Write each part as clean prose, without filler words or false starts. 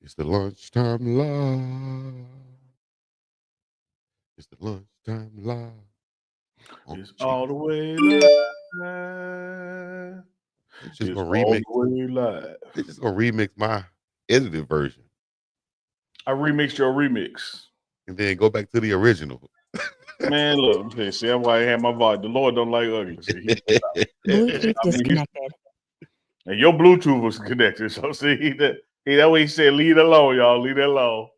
It's the lunchtime live. It's the lunchtime live. It's all the way live. They just It's gonna all remix. the way live. They just gonna remix my edited version I remixed your remix. and then go back to the original. Man, look, see, that's why I had my voice. The Lord don't like ugly. See, Bluetooth disconnected. and your Bluetooth was connected. So see that way he said, leave it alone, y'all. Leave that alone.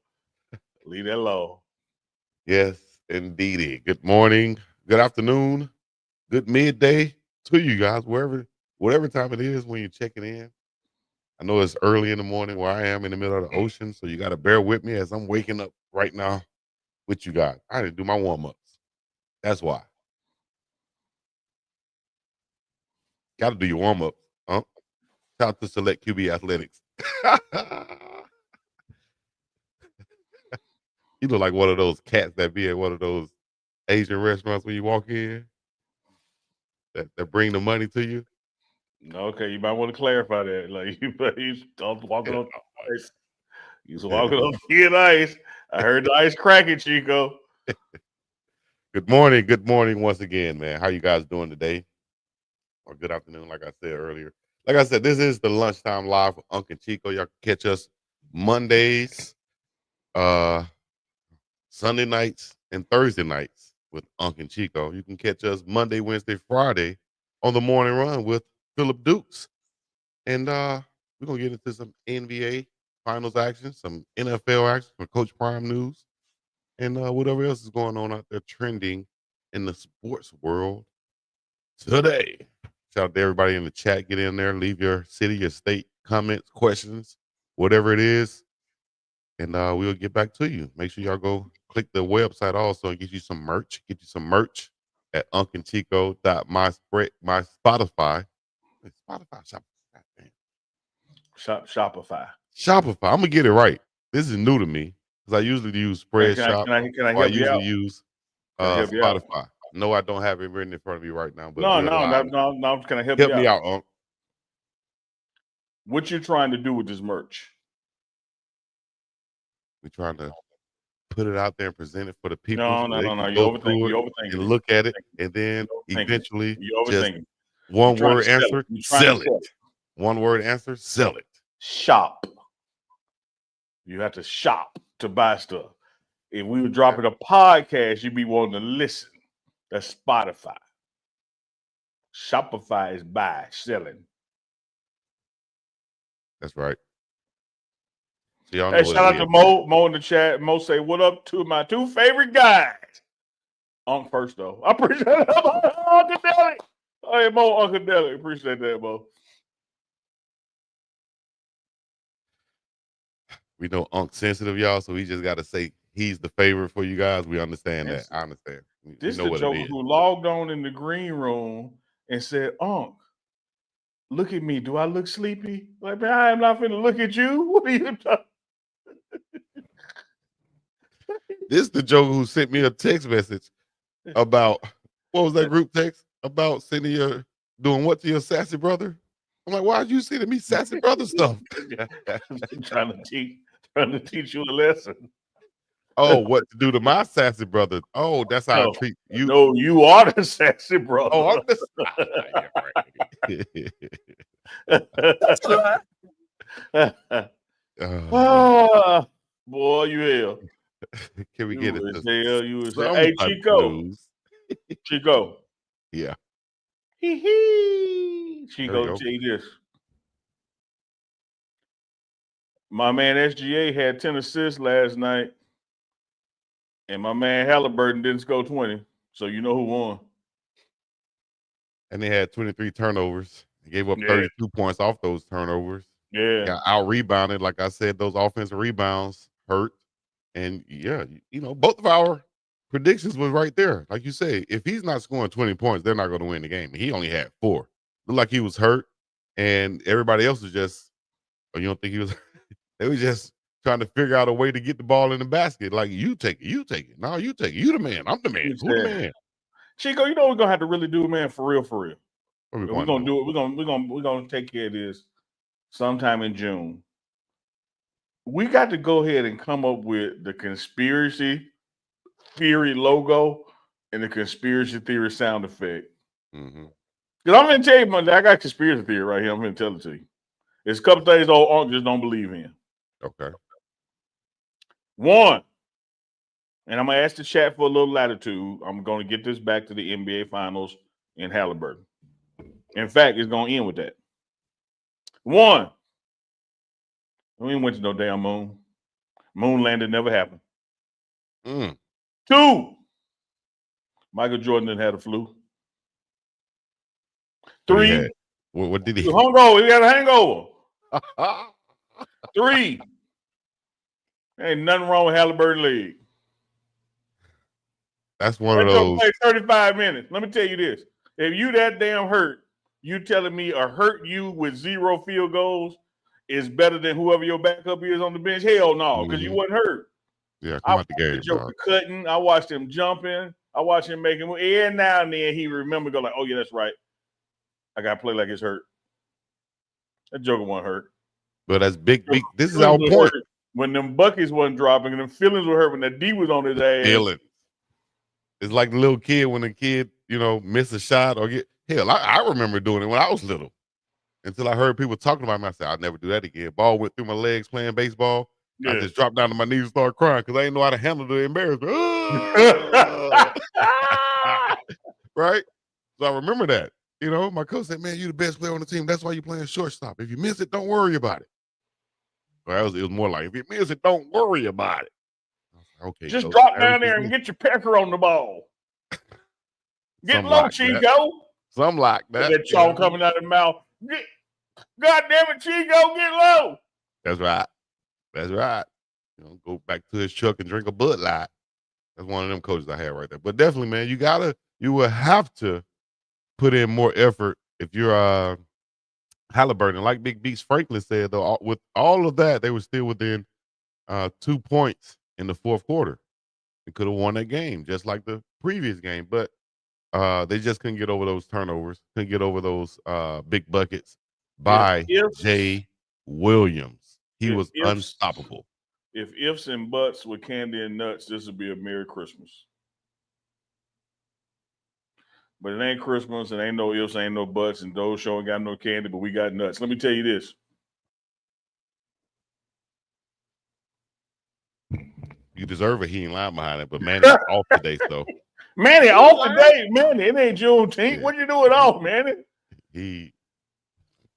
Leave that alone. Yes, indeedy. Good morning, good afternoon, good midday to you guys, whatever time it is when you're checking in. I know it's early in the morning where I am in the middle of the ocean, so you got to bear with me as I'm waking up right now with you guys. I didn't do my warm ups. That's why. Got to do your warm ups. Shout out to Select QB Athletics. You look like one of those cats that be at one of those Asian restaurants when you walk in that bring the money to you. Okay, you might want to clarify that. Like you start walking on ice. You was walking on thin ice. I heard the ice cracking, Chico. Good morning once again, man. How you guys doing today? Or good afternoon, like I said earlier. Like I said, this is the lunchtime live with UNK and Chico. Y'all can catch us Mondays, Sunday nights, and Thursday nights with UNK and Chico. You can catch us Monday, Wednesday, Friday on the morning run with Philip Dukes. And we're gonna get into some NBA finals action, some NFL action, some Coach Prime news, and whatever else is going on out there trending in the sports world today. Shout out to everybody in the chat. Get in there, leave your city, your state comments, questions, whatever it is, and we'll get back to you. Make sure y'all go click the website also and get you some merch. Get you some merch at uncandchico.my Spotify. Spotify shop. Shopify. Shopify. I'm gonna get it right. This is new to me because I usually use Spread Shop. Can I Or I help you out? usually use Help you out? Spotify. No, I don't have it written in front of me right now. But No. Can I help you out? Help me out, Unc. What you trying to do with this merch? We're trying to put it out there and present it for the people. No. You overthinking. And look at it, and then eventually You just overthinking. one word answer, Sell it. One word answer, sell it. Shop. You have to shop to buy stuff. If we were dropping a podcast, you'd be wanting to listen. That's Spotify. Shopify is buy, selling. That's right. So y'all know Hey, shout out to Mo. Mo in the chat. Mo say, what up to my two favorite guys? Unc first, though. I appreciate it. Uncle Deli. Hey, Mo, Uncle Deli. Appreciate that, Mo. We know Unc sensitive, y'all, so we just got to say he's the favorite for you guys. We understand that. I understand. This is the joke who logged on in the green room and said, Unc, look at me. Do I look sleepy? Like, man, I am not finna look at you. What are you talking? This is the joker who sent me a text message about what was that group text about sending your doing what to your sassy brother? I'm like, why are you sending me sassy brother stuff? trying to teach you a lesson. Oh, what to do to my sassy brother? Oh, that's how I treat you. No, you are the sassy brother. Oh, I'm the boy, you hell. Can we get it? You was hey, Chico. Chico. Yeah. Chico, tell you this. My man SGA had 10 assists last night, and my man Halliburton didn't score 20. So you know who won. And they had 23 turnovers. They gave up 32 points off those turnovers. Yeah. Got out rebounded. Like I said, those offensive rebounds hurt. And yeah, you know, both of our predictions was right there. Like you say, if he's not scoring 20 points, they're not going to win the game. He only had 4. Looked like he was hurt. And everybody else was just, oh, you don't think he was? They were just trying to figure out a way to get the ball in the basket. Like, you take it, you take it. No, you take it. You the man. I'm the man. Who the man? Chico, you know what we're gonna have to really do, man, for real. What we're gonna do it. We're gonna take care of this sometime in June. we got to go ahead and come up with the conspiracy theory logo and the conspiracy theory sound effect. Mm-hmm. Because I'm going to tell you, Monday, I got conspiracy theory right here. I'm going to tell it to you. It's a couple things old Unc just don't believe in. Okay. One, and I'm going to ask the chat for a little latitude. I'm going to get this back to the NBA Finals in Halliburton. In fact, it's going to end with that. One, we ain't went to no damn moon. Moon landing never happened. Mm. Two, Michael Jordan didn't have the flu. Three, what did he? Hungover. He got a hangover. Three, ain't nothing wrong with Halliburton leg. That's one of those. Play 35 minutes. Let me tell you this: if you that damn hurt, you telling me a hurt you with 0 field goals is better than whoever your backup is on the bench? Hell no, because you wasn't hurt. Yeah, come out the game, the Joker cutting. I watched him jumping. I watched him making. And now and then he remember go like, oh yeah, that's right. I gotta play like it's hurt. That Joker wasn't hurt. But that's big. This is our point. When them buckets wasn't dropping and them feelings were hurt when that D was on his ass. Feeling. It's like the little kid when a kid, miss a shot or get hell. I remember doing it when I was little. Until I heard people talking about me. I said, I'll never do that again. Ball went through my legs playing baseball. Yeah. I just dropped down to my knees and started crying because I didn't know how to handle the embarrassment. Right? So I remember that. My coach said, man, you're the best player on the team. That's why you're playing shortstop. If you miss it, don't worry about it. Well, it was more like, if you miss it, don't worry about it. Okay. Just drop down there and get your pecker on the ball. Get low, like Chico. That. Something like that. That chalk coming out of the mouth. God damn it, Chico, get low. That's right. That's right. Go back to his truck and drink a Bud Light. That's one of them coaches I had right there. But definitely, man, you will have to put in more effort if you're Halliburton. Like Big Beast Franklin said, though, with all of that, they were still within 2 points in the fourth quarter. They could have won that game, just like the previous game. But they just couldn't get over those turnovers, couldn't get over those big buckets by Jay Williams. He was unstoppable. If ifs and buts with candy and nuts, this would be a Merry Christmas. But it ain't Christmas, and ain't no ifs, ain't no buts, and those show ain't got no candy, but we got nuts. Let me tell you this. You deserve it. He ain't lying behind it, but Manny's off today, so. Manny off today, Manny. It ain't Juneteenth. Yeah. What you doing off, Manny? He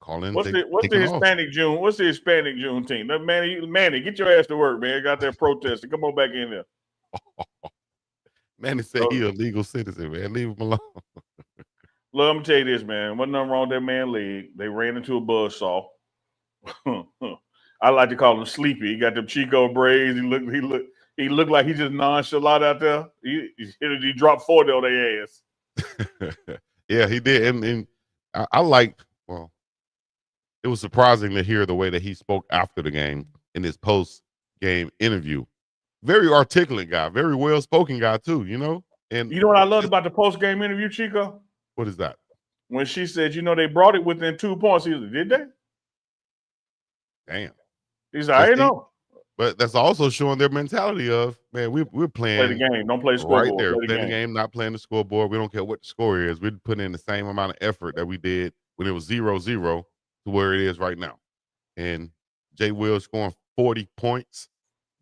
calling. What's the Hispanic off. June? What's the Hispanic Juneteenth? Manny, get your ass to work, man. Got that protest. Come on back in there. Manny said he a legal citizen, man. Leave him alone. Look, I'm gonna tell you this, man. Wasn't nothing wrong with that man's leg. They ran into a buzzsaw. I like to call him Sleepy. He got them Chico braids. He looked like he just nonchalant out there. He dropped 40 on their ass. Yeah, he did. And I liked, well, it was surprising to hear the way that he spoke after the game in his post-game interview. Very articulate guy, very well-spoken guy too, And you know what I loved about the post-game interview, Chico? What is that? When she said, they brought it within 2 points. He was like, did they? Damn. He's like, I didn't know. But that's also showing their mentality of, man, we're playing. Play the game. Don't play the scoreboard. Right there. Play the game, not playing the scoreboard. We don't care what the score is. We're putting in the same amount of effort that we did when it was 0-0 to where it is right now. And Jay Will scoring 40 points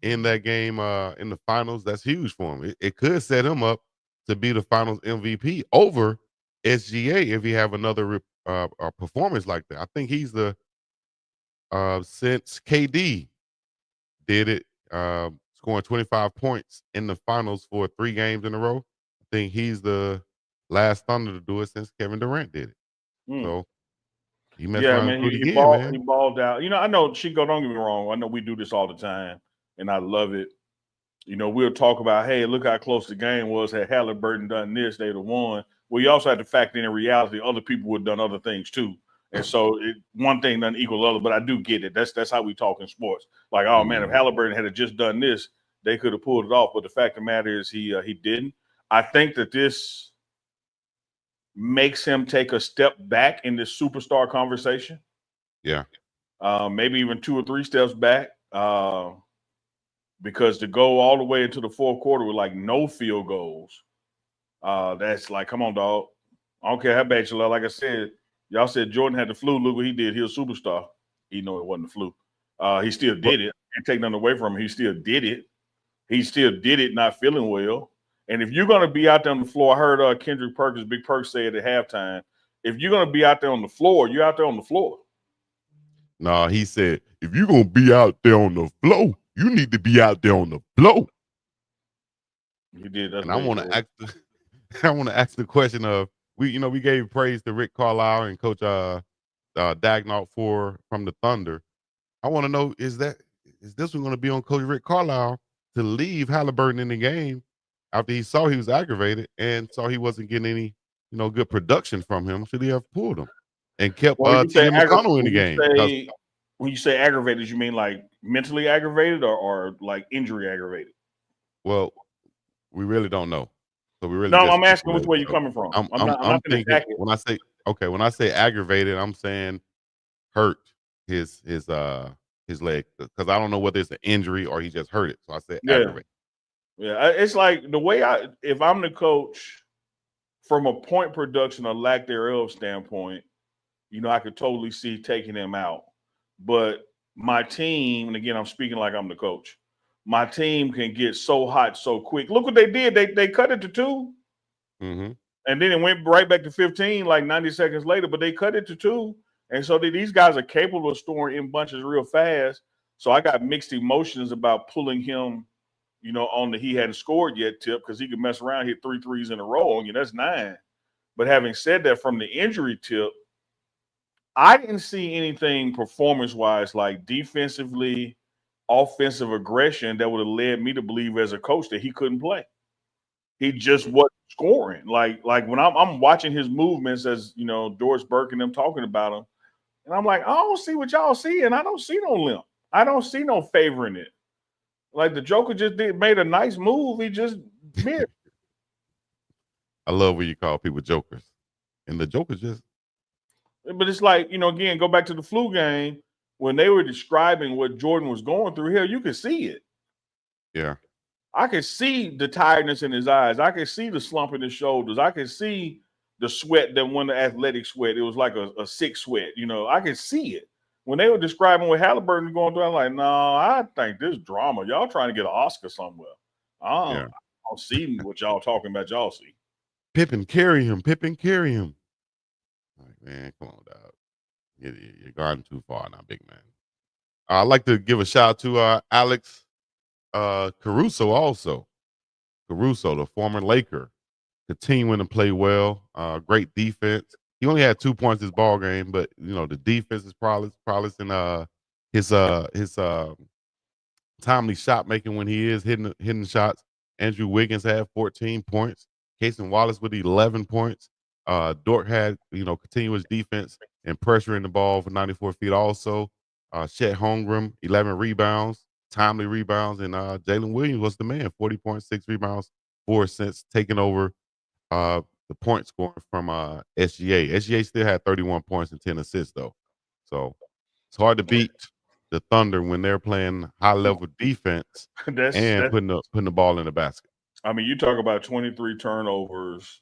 in that game in the finals. That's huge for him. It could set him up to be the finals MVP over SGA if he have another performance like that. I think he's the since KD did it, scoring 25 points in the finals for 3 games in a row. I think he's the last Thunder to do it since Kevin Durant did it. So he messed around man, again, he balled out. I know, Chico, don't get me wrong. I know we do this all the time, and I love it. We'll talk about, hey, look how close the game was. Had Halliburton done this, they'd have won. Well, you also have to factor in reality, other people would have done other things too. And so one thing doesn't equal the other, but I do get it. That's how we talk in sports. Like, oh man, if Halliburton had just done this, they could have pulled it off. But the fact of the matter is he didn't. I think that this makes him take a step back in this superstar conversation. Yeah. Maybe even 2 or 3 steps back. Because to go all the way into the fourth quarter with like no field goals, that's like, come on, dog. I don't care how bad you look. Like I said, y'all said Jordan had the flu. Look what he did. He was a superstar. He know it wasn't the flu. He still did it. Can't take nothing away from him. He still did it. He still did it not feeling well. And if you're going to be out there on the floor, I heard Kendrick Perkins, Big Perk say it at halftime, if you're going to be out there on the floor, you're out there on the floor. Nah, he said, if you're going to be out there on the floor, you need to be out there on the floor. He did. That's and I want to ask the question of, we gave praise to Rick Carlisle and Coach Dagnall from the Thunder. I want to know, is this one going to be on Coach Rick Carlisle to leave Halliburton in the game after he saw he was aggravated and saw he wasn't getting any, good production from him? Should he have pulled him and kept T.J. McConnell in the game? When you say aggravated, you mean like mentally aggravated or like injury aggravated? Well, we really don't know. So we really no. I'm asking which way you're coming from. I'm not thinking when I say aggravated, I'm saying hurt his leg, because I don't know whether it's an injury or he just hurt it. So I said aggravated. Yeah, it's like the way if I'm the coach, from a point production or lack thereof standpoint, I could totally see taking him out. But my team, and again, I'm speaking like I'm the coach, my team can get so hot so quick. Look what they did. They cut it to 2. Mm-hmm. And then it went right back to 15 like 90 seconds later, but they cut it to 2. And so these guys are capable of scoring in bunches real fast. So I got mixed emotions about pulling him, on the he hadn't scored yet tip, because he could mess around, hit 3 threes in a row on you. That's 9. But having said that, from the injury tip, I didn't see anything performance-wise, like defensively, offensive aggression, that would have led me to believe as a coach that he couldn't play. He just wasn't scoring. Like when I'm watching his movements, as Doris Burke and them talking about him, and I'm like, I don't see what y'all see, and I don't see no limp. I don't see no favoring it. Like the Joker just made a nice move. He just missed. I love when you call people jokers, and the Joker just. But it's like, again, go back to the flu game when they were describing what Jordan was going through here. You could see it. Yeah. I could see the tiredness in his eyes. I could see the slump in his shoulders. I could see the sweat that wasn't the athletic sweat. It was like a sick sweat. I could see it. When they were describing what Halliburton was going through, I'm like, no, I think this drama. Y'all trying to get an Oscar somewhere. I don't see what y'all talking about. Y'all see. Pippen, carry him. Like, man, come on, dog. You're going too far now, big man. I'd like to give a shout out to Alex Caruso also. Caruso, the former Laker, continuing to play well. Great defense. He only had 2 points this ball game, but the defense is probably in his timely shot making when he is hitting shots. Andrew Wiggins had 14 points. Casey Wallace with 11 points. Dort had continuous defense and pressuring the ball for 94 feet. Also, Chet Holmgren 11 rebounds, timely rebounds, and Jalen Williams was the man, 40.6 rebounds, 4 assists, taking over the point scoring from SGA. SGA still had 31 points and 10 assists though, so it's hard to beat the Thunder when they're playing high level defense and putting the ball in the basket. I mean, you talk about 23 turnovers,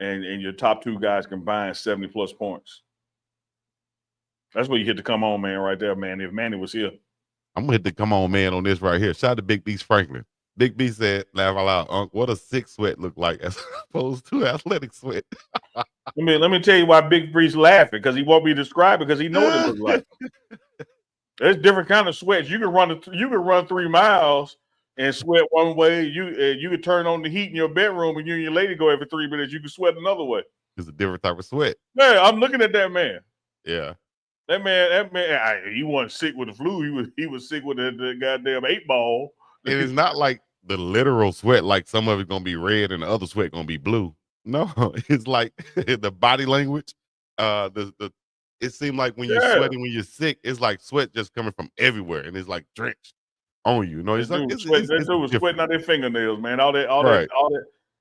and your top 2 guys combined 70 plus points. That's where you hit the come on man right there, man. If Manny was here, I'm gonna hit the come on man on this right here. Shout out to Big Beast Franklin. Big B said, laugh out loud, what a sick sweat look like as opposed to athletic sweat. Let me tell you why Big Bree's laughing, because he won't be described, because he knows what it looks like. There's different kind of sweats. You can run 3 miles and sweat one way. You could turn on the heat in your bedroom and you and your lady go every 3 minutes. You can sweat another way. It's a different type of sweat. Yeah, I'm looking at that man. Yeah. That man, he wasn't sick with the flu. He was sick with the goddamn 8-ball. And it's not like the literal sweat, like some of it's gonna be red and the other sweat gonna be blue. No, it's like the body language. It seemed like when you're sweating, when you're sick, it's like sweat just coming from everywhere, and it's like drenched on you. It's like it's sweating out their fingernails, man. All that.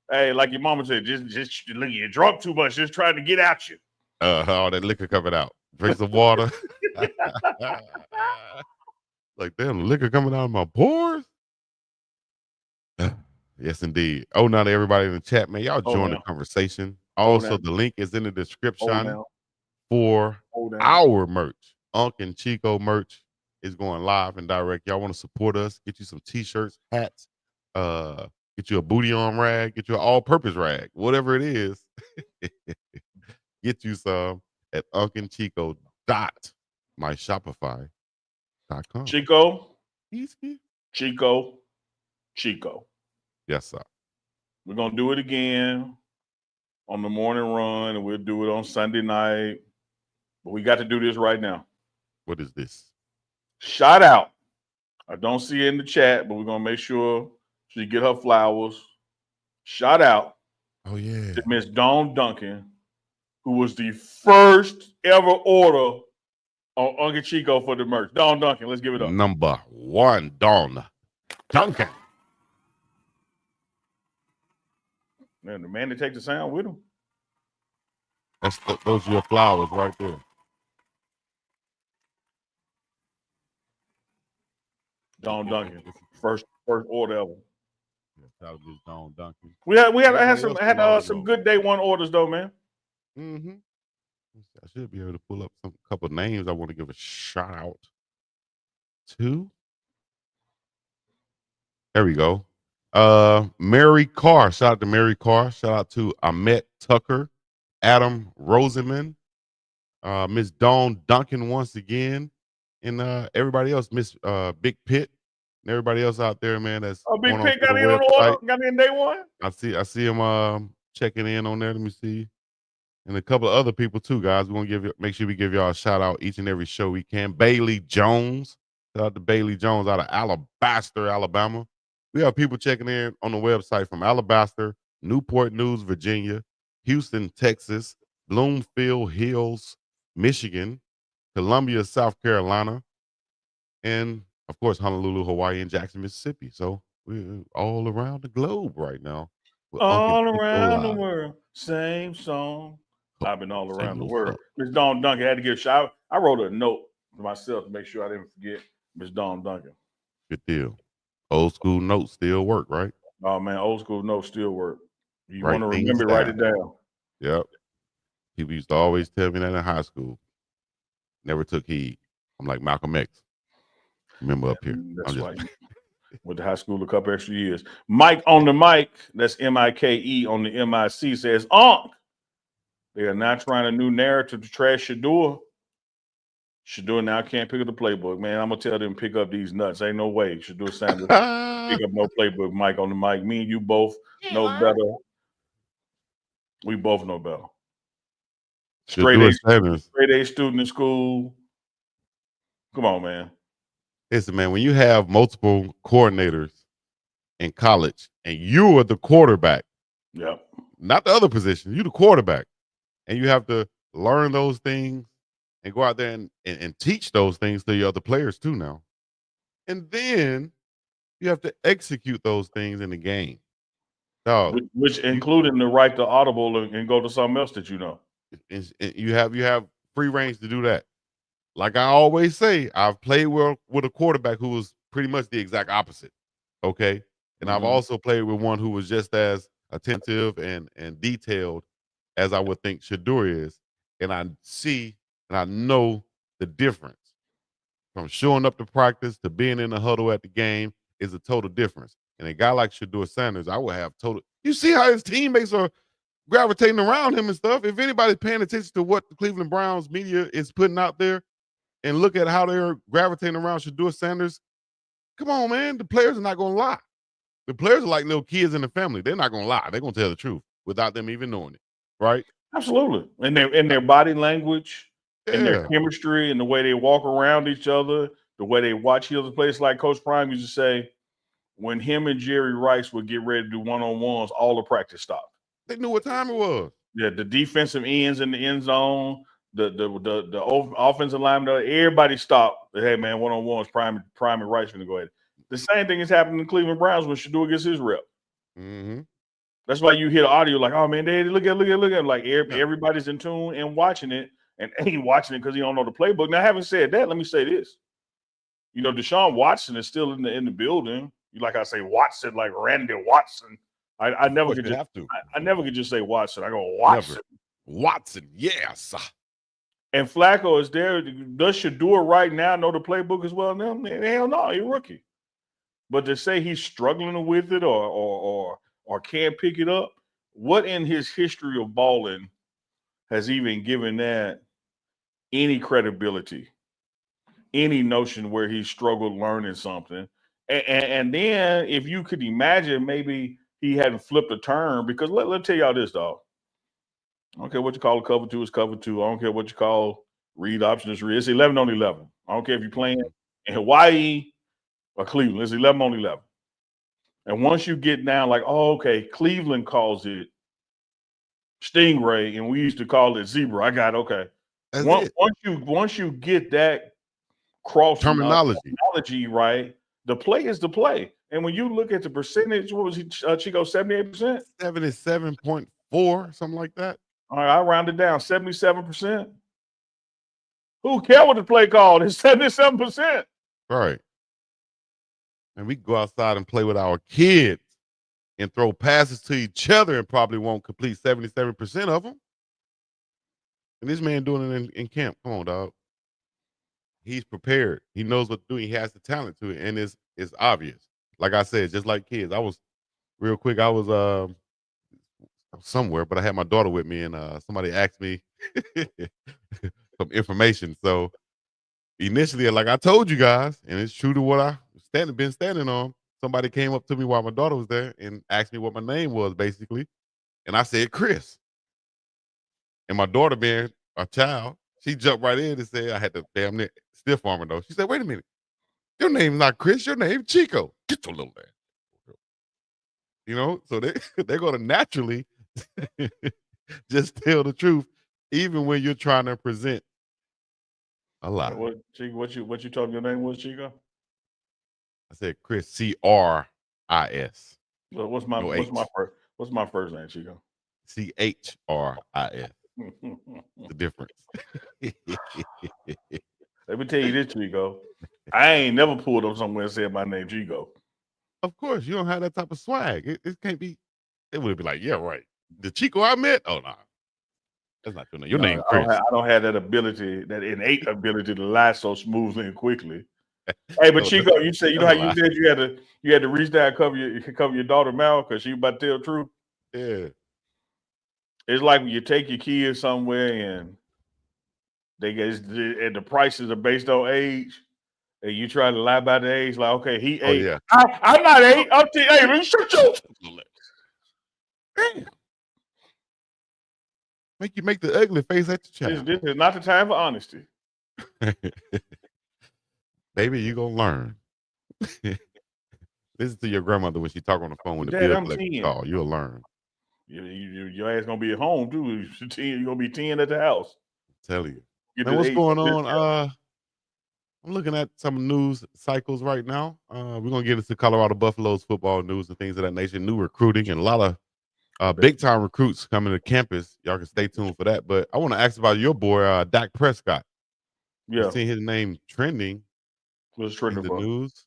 Hey, like your mama said, just look, you drunk too much, just trying to get at you. All that liquor coming out. Drink some water. Like, damn, liquor coming out of my pores. Yes, indeed. Oh, now to everybody in the chat, man, y'all Hold join the down. conversation. Hold Also, down. the link is in the Hold description down. for Hold down. our merch. UNK and Chico merch is going live and direct. Y'all want to support us? Get you some t-shirts, hats, get you a booty on rag, get you an all-purpose rag, whatever it is. Get you some at unkandchico.myshopify.com. Chico. Easy. Chico. Yes, sir. We're gonna do it again on the morning run, and we'll do it on Sunday night. But we got to do this right now. What is this? Shout out. I don't see it in the chat, but we're gonna make sure she get her flowers. Shout out Oh, yeah. to Miss Dawn Duncan, who was the first ever order on Uncle Chico for the merch. Dawn Duncan, let's give it up. Number 1, Dawn Duncan. Man, the man that take the sound with him. Those are your flowers right there. Dawn Duncan, first order ever. That was just Dawn Duncan. We had Everybody else some knows. good day one orders though, man. Mm-hmm. I should be able to pull up a couple of names I want to give a shout out to. There we go. Mary Carr. Shout out to Mary Carr. Shout out to Ahmet Tucker, Adam Rosenman, Miss Dawn Duncan once again, and everybody else, Miss Big Pitt, and everybody else out there, man. That's Oh, Big going Pitt to got the in on the website. order, got in day one. I see him checking in on there. Let me see. And a couple of other people too, guys. We're gonna make sure we give y'all a shout out each and every show we can. Bailey Jones. Shout out to Bailey Jones out of Alabaster, Alabama. We have people checking in on the website from Alabaster, Newport News, Virginia, Houston, Texas, Bloomfield Hills, Michigan, Columbia, South Carolina, and of course Honolulu, Hawaii, and Jackson, Mississippi. So we're all around the globe right now. All around the world, same song. I've been all around the world. Miss Dawn Duncan had to give a shout. I wrote a note to myself to make sure I didn't forget Miss Dawn Duncan. Good deal. Old school notes still work, right? Oh man, old school notes still work. You Write want to things remember, write it down. Yep. People used to always tell me that in high school. Never took heed. I'm like Malcolm X. Remember up here. That's why you went to high school a couple extra years. Mike on the mic, that's MIKE on the MIC, says, they are not trying a new narrative to trash SHEDEUR. SHEDEUR now can't pick up the playbook. Man, I'm going to tell them pick up these nuts. Ain't no way SHEDEUR Sanders pick up no playbook. Mike on the mic. Me and you both know better. We both know better. Straight A student in school. Come on, man. Listen, man, when you have multiple coordinators in college and you are the quarterback, not the other position, you the quarterback, and you have to learn those things and go out there and teach those things to your other players too now. And then you have to execute those things in the game. So, which including the right to audible and go to something else that you know. You have free range to do that. Like I always say, I've played with a quarterback who was pretty much the exact opposite. Okay. And I've also played with one who was just as attentive and detailed as I would think SHEDEUR is. And I see and I know the difference from showing up to practice to being in the huddle at the game is a total difference. And a guy like SHEDEUR Sanders, I would have total. You see how his teammates are gravitating around him and stuff. If anybody's paying attention to what the Cleveland Browns media is putting out there and look at how they're gravitating around SHEDEUR Sanders, come on, man. The players are not going to lie. The players are like little kids in the family. They're not going to lie. They're going to tell the truth without them even knowing it, right? Absolutely. And their body language and their chemistry and the way they walk around each other, the way they watch each other play. It's like Coach Prime used to say, when him and Jerry Rice would get ready to do one-on-ones, all the practice stopped. They knew what time it was. Yeah, the defensive ends in the end zone, the offensive lineman, everybody stopped. Hey, man, one-on-ones, Prime and Rice going to go ahead. The same thing is happening in the Cleveland Browns when SHEDEUR gets his rep. That's why you hear the audio like, oh, man, they look at like everybody's in tune and watching it and ain't watching it because he don't know the playbook. Now, having said that, let me say this. Deshaun Watson is still in the building. Like I say, Watson, like Randy Watson. I never could just have to. I never could just say Watson. I go Watson. Never. Watson, yes. And Flacco is there. Does SHEDEUR right now know the playbook as well? Now, hell no, he's a rookie. But to say he's struggling with it or can't pick it up, what in his history of balling has even given that any credibility, any notion where he struggled learning something? And then if you could imagine, maybe he hadn't flipped a turn, because let tell y'all this, dog. I don't care what you call a cover two, it's cover two. I don't care what you call read option, is read. It's 11 on 11. I don't care if you're playing in Hawaii or Cleveland. It's 11 on 11. And once you get down, like, oh, okay, Cleveland calls it stingray, and we used to call it zebra. I got okay. Once you get that cross terminology right, the play is the play. And when you look at the percentage, what was he, Chico, 78%? 77.4, something like that. All right, I rounded down 77%. Who cares what the play called? It's 77%. Right. And we go outside and play with our kids and throw passes to each other and probably won't complete 77% of them. And this man doing it in camp. Come on, dog. He's prepared. He knows what to do. He has the talent to it, and it's obvious. Like I said, just like kids. I was somewhere, but I had my daughter with me, and somebody asked me some information. So initially, like I told you guys, and it's true to what I been standing on, somebody came up to me while my daughter was there and asked me what my name was, basically. And I said, Chris. And my daughter, being a child, she jumped right in and said, I had to damn near stiff arm her though. She said, wait a minute. Your name's not Chris, your name's Chico. Get your little ass. So they're going to naturally just tell the truth, even when you're trying to present a lie. What you told me your name was, Chico? I said Chris, C-R-I-S. Well, what's my first name, Chico? C-H-R-I-S. The difference. Let me tell you this, Chico. I ain't never pulled up somewhere and said my name, Chico. Of course, you don't have that type of swag. It can't be. It would be like, yeah, right. The Chico I met. Oh no, that's not your name. Your name, Chris. I don't have that ability, that innate ability to lie so smoothly and quickly. Hey, but Chico, you said how you said you had to reach down and cover your daughter's mouth because she about to tell the truth. Yeah, it's like when you take your kids somewhere and and the prices are based on age, and you try to lie about the age. Like, okay, he 8. Yeah. I'm not 8. I'm 10. Hey, let me shut your. Damn. Make the ugly face at your child. This is not the time for honesty. Baby, you gonna learn. Listen to your grandmother when she talk on the phone with the Dad, bill collector call. You'll learn. Your ass gonna be at home too. You're gonna be 10 at the house. I tell you. Man, what's going on? I'm looking at some news cycles right now. We're gonna get into Colorado Buffaloes football news and things of that nature. New recruiting and a lot of big time recruits coming to campus. Y'all can stay tuned for that. But I want to ask about your boy, Dak Prescott. Yeah, I've seen his name trending. What's trending in the news?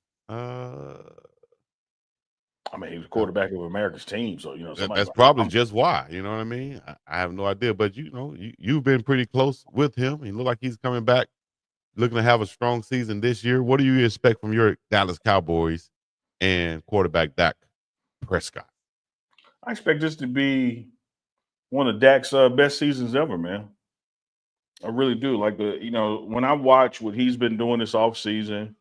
I mean, he was quarterback of America's team, so that's probably just why. You know what I mean? I have no idea, but you've been pretty close with him. He looked like he's coming back, looking to have a strong season this year. What do you expect from your Dallas Cowboys and quarterback Dak Prescott? I expect this to be one of Dak's best seasons ever, man. I really do. Like when I watch what he's been doing this offseason,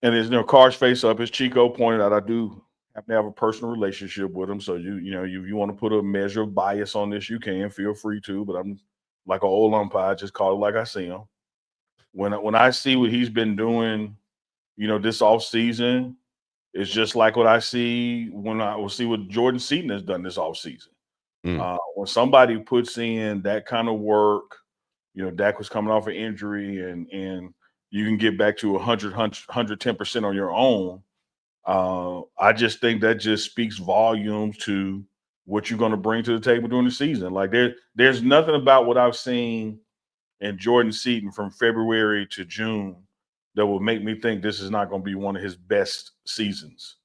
and his cards face up, as Chico pointed out, I do have to have a personal relationship with him. So you want to put a measure of bias on this, you can feel free to. But I'm like an old umpire, just call it like I see him. When I see what he's been doing, this offseason, it's just like what I see when I will see what Jordan Seaton has done this offseason. When somebody puts in that kind of work, Dak was coming off an injury and you can get back to 110% on your own. I just think that just speaks volumes to what you're going to bring to the table during the season. Like there's nothing about what I've seen in Jordan Seaton from February to June that would make me think this is not going to be one of his best seasons.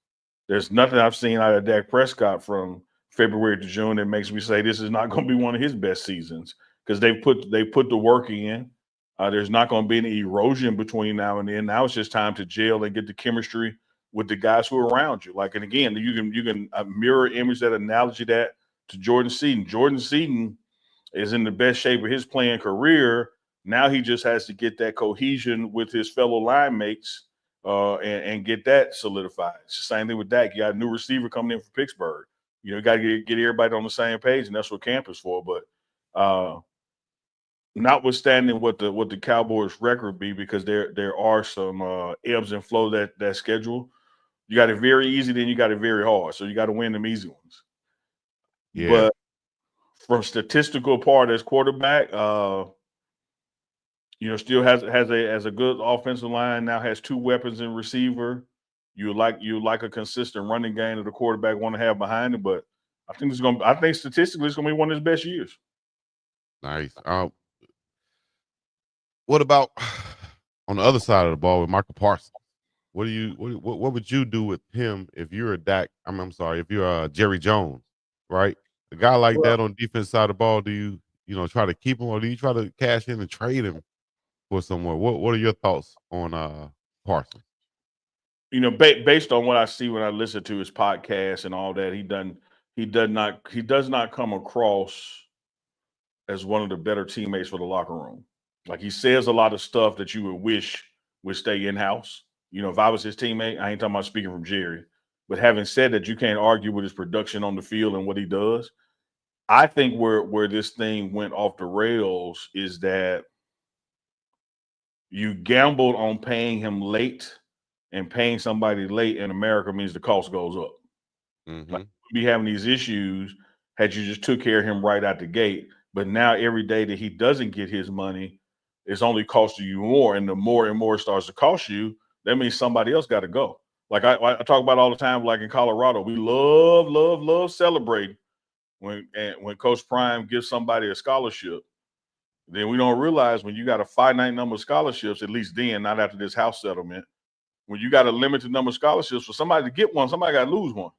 There's nothing I've seen out of Dak Prescott from February to June that makes me say this is not going to be one of his best seasons, because they put the work in. There's not going to be any erosion between now and then. Now it's just time to gel and get the chemistry with the guys who are around you. Like, and again, you can mirror image that, analogy that to Jordan Seaton. Jordan Seaton is in the best shape of his playing career. Now he just has to get that cohesion with his fellow line mates and get that solidified. It's the same thing with Dak. You got a new receiver coming in from Pittsburgh. You got to get everybody on the same page, and that's what camp is for. But notwithstanding what the Cowboys' record be, because there are some ebbs and flow that schedule. You got it very easy, then you got it very hard. So you got to win them easy ones. Yeah. But from statistical part as quarterback, still has a good offensive line. Now has two weapons in receiver. You like a consistent running game that the quarterback want to have behind it. But I think statistically it's gonna be one of his best years. Nice. What about on the other side of the ball with Michael Parsons? What would you do with him if you're a Dak? I'm sorry, if you're a Jerry Jones, right? A guy like that on defense side of the ball, do you try to keep him, or do you try to cash in and trade him for somewhere? What are your thoughts on Parsons? Based on what I see when I listen to his podcast and all that, he does not come across as one of the better teammates for the locker room. Like, he says a lot of stuff that you would wish would stay in-house. If I was his teammate, I ain't talking about speaking from Jerry, but having said that, you can't argue with his production on the field and what he does. I think where this thing went off the rails is that you gambled on paying him late, and paying somebody late in America means the cost goes up. Mm-hmm. Like, we'd be having these issues had you just took care of him right out the gate. But now every day that he doesn't get his money, it's only costing you more. And the more and more it starts to cost you, that means somebody else got to go. Like I talk about all the time, like in Colorado, we love celebrating when Coach Prime gives somebody a scholarship. Then we don't realize when you got a finite number of scholarships, at least then, not after this house settlement, when you got a limited number of scholarships, for somebody to get one, somebody got to lose one.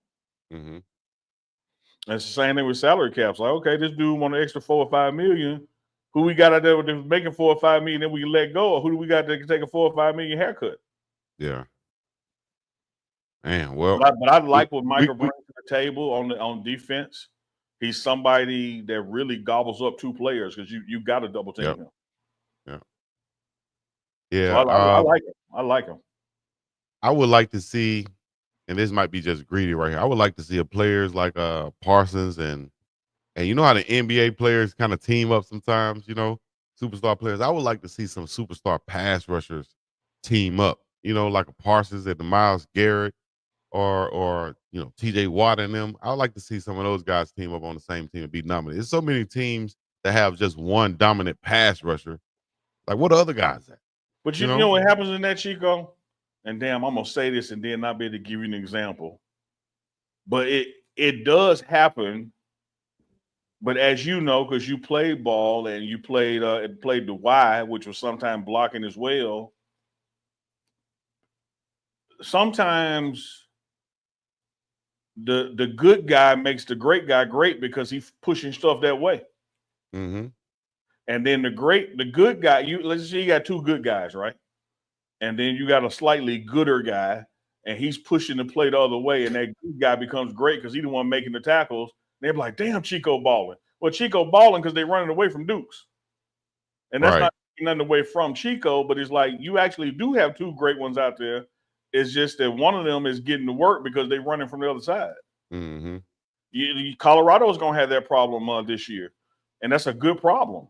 Mm-hmm. And it's the same thing with salary caps. Like, okay, this dude want an extra $4 or $5 million. Who we got out there with making $4 or $5 million, then we can let go? Or who do we got that can take a $4 or $5 million haircut? Yeah. Man, well, but I like what Michael brings to the table on defense. He's somebody that really gobbles up two players, because you got to double team him. Yeah. Yeah. So I like him. I like him. I would like to see, and this might be just greedy right here, I would like to see a players like Parsons and you know how the NBA players kind of team up sometimes, superstar players. I would like to see some superstar pass rushers team up, like a Parsons and the Myles Garrett or TJ Watt and them. I would like to see some of those guys team up on the same team and be dominant. There's so many teams that have just one dominant pass rusher. Like, what are other guys at? But you know what happens in that, Chico? And damn, I'm gonna say this and then not be able to give you an example. But it does happen. But as you know, because you played ball and you played the Y, which was sometimes blocking as well. Sometimes the good guy makes the great guy great because he's pushing stuff that way. Mm-hmm. And then the good guy, let's say you got two good guys, right? And then you got a slightly gooder guy, and he's pushing the play the other way, and that good guy becomes great because he's the one making the tackles. They're like, damn, Chico balling. Well, Chico balling because they're running away from Dukes. And that's not taking nothing away from Chico, but it's like you actually do have two great ones out there. It's just that one of them is getting to work because they're running from the other side. Mm-hmm. Colorado is going to have that problem this year, and that's a good problem.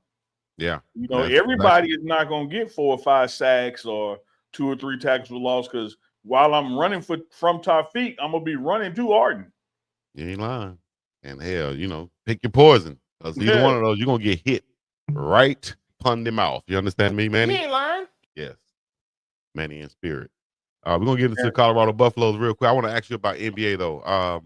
Yeah. Everybody is not going to get 4 or 5 sacks or 2 or 3 tackles for loss, because while I'm running from Taufik, I'm going to be running to Arden. You ain't lying. And hell, pick your poison. Because either one of those, you're going to get hit right upon the mouth. You understand me, Manny? You ain't lying. Yes. Manny in spirit. We're going to get into the Colorado Buffaloes real quick. I want to ask you about NBA, though.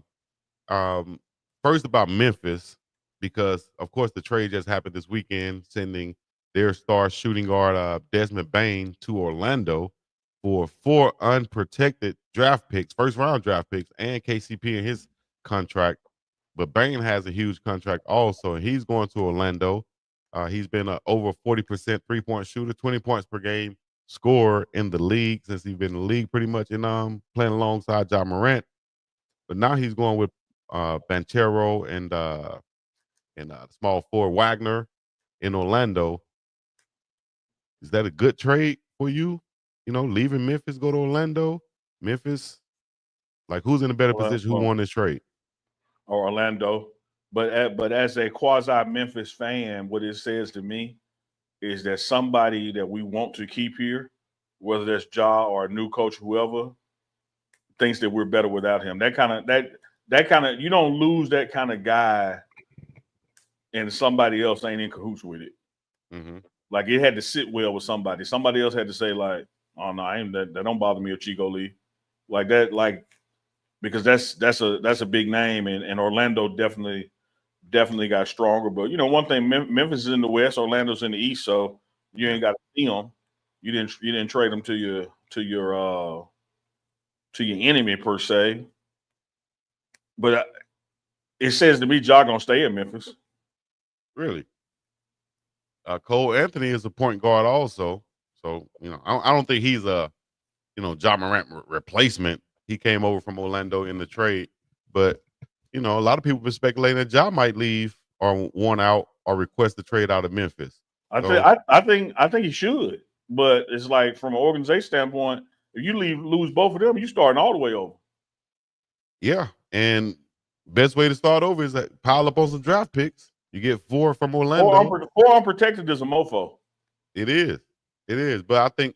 First about Memphis, because, of course, the trade just happened this weekend, sending their star shooting guard Desmond Bane to Orlando. for 4 unprotected draft picks, first-round draft picks, and KCP in his contract. But Bain has a huge contract also, and he's going to Orlando. He's been a over 40% three-point shooter, 20 points per game scorer in the league since he's been in the league pretty much and playing alongside Ja Morant. But now he's going with Banchero and small forward Wagner in Orlando. Is that a good trade for you? You know, leaving Memphis, go to Orlando. Memphis, like who's in a better position? Who won this trade? Or Orlando. But as a quasi Memphis fan, what it says to me is that somebody that we want to keep here, whether that's Ja or a new coach, whoever, thinks that we're better without him. That kind of you don't lose that kind of guy, and somebody else ain't in cahoots with it. Mm-hmm. Like it had to sit well with somebody. Somebody else had to say like, "Oh no, I ain't that don't bother me or Chico Lee," like that, like because that's a big name, and Orlando definitely got stronger. But you know, one thing, Memphis is in the West, Orlando's in the East, so you ain't got to see them. You didn't trade them to your enemy per se. But it says to me, Ja gonna stay in Memphis. Really? Cole Anthony is a point guard also. So, you know, I don't think he's a, Ja Morant replacement. He came over from Orlando in the trade. But, a lot of people been speculating that Ja might leave or want out or request the trade out of Memphis. I think he should. But it's like from an organization standpoint, if you lose both of them, you starting all the way over. Yeah. And best way to start over is that pile up on some draft picks. You get 4 from Orlando. 4 unprotected is a mofo. It is. It is. But I think,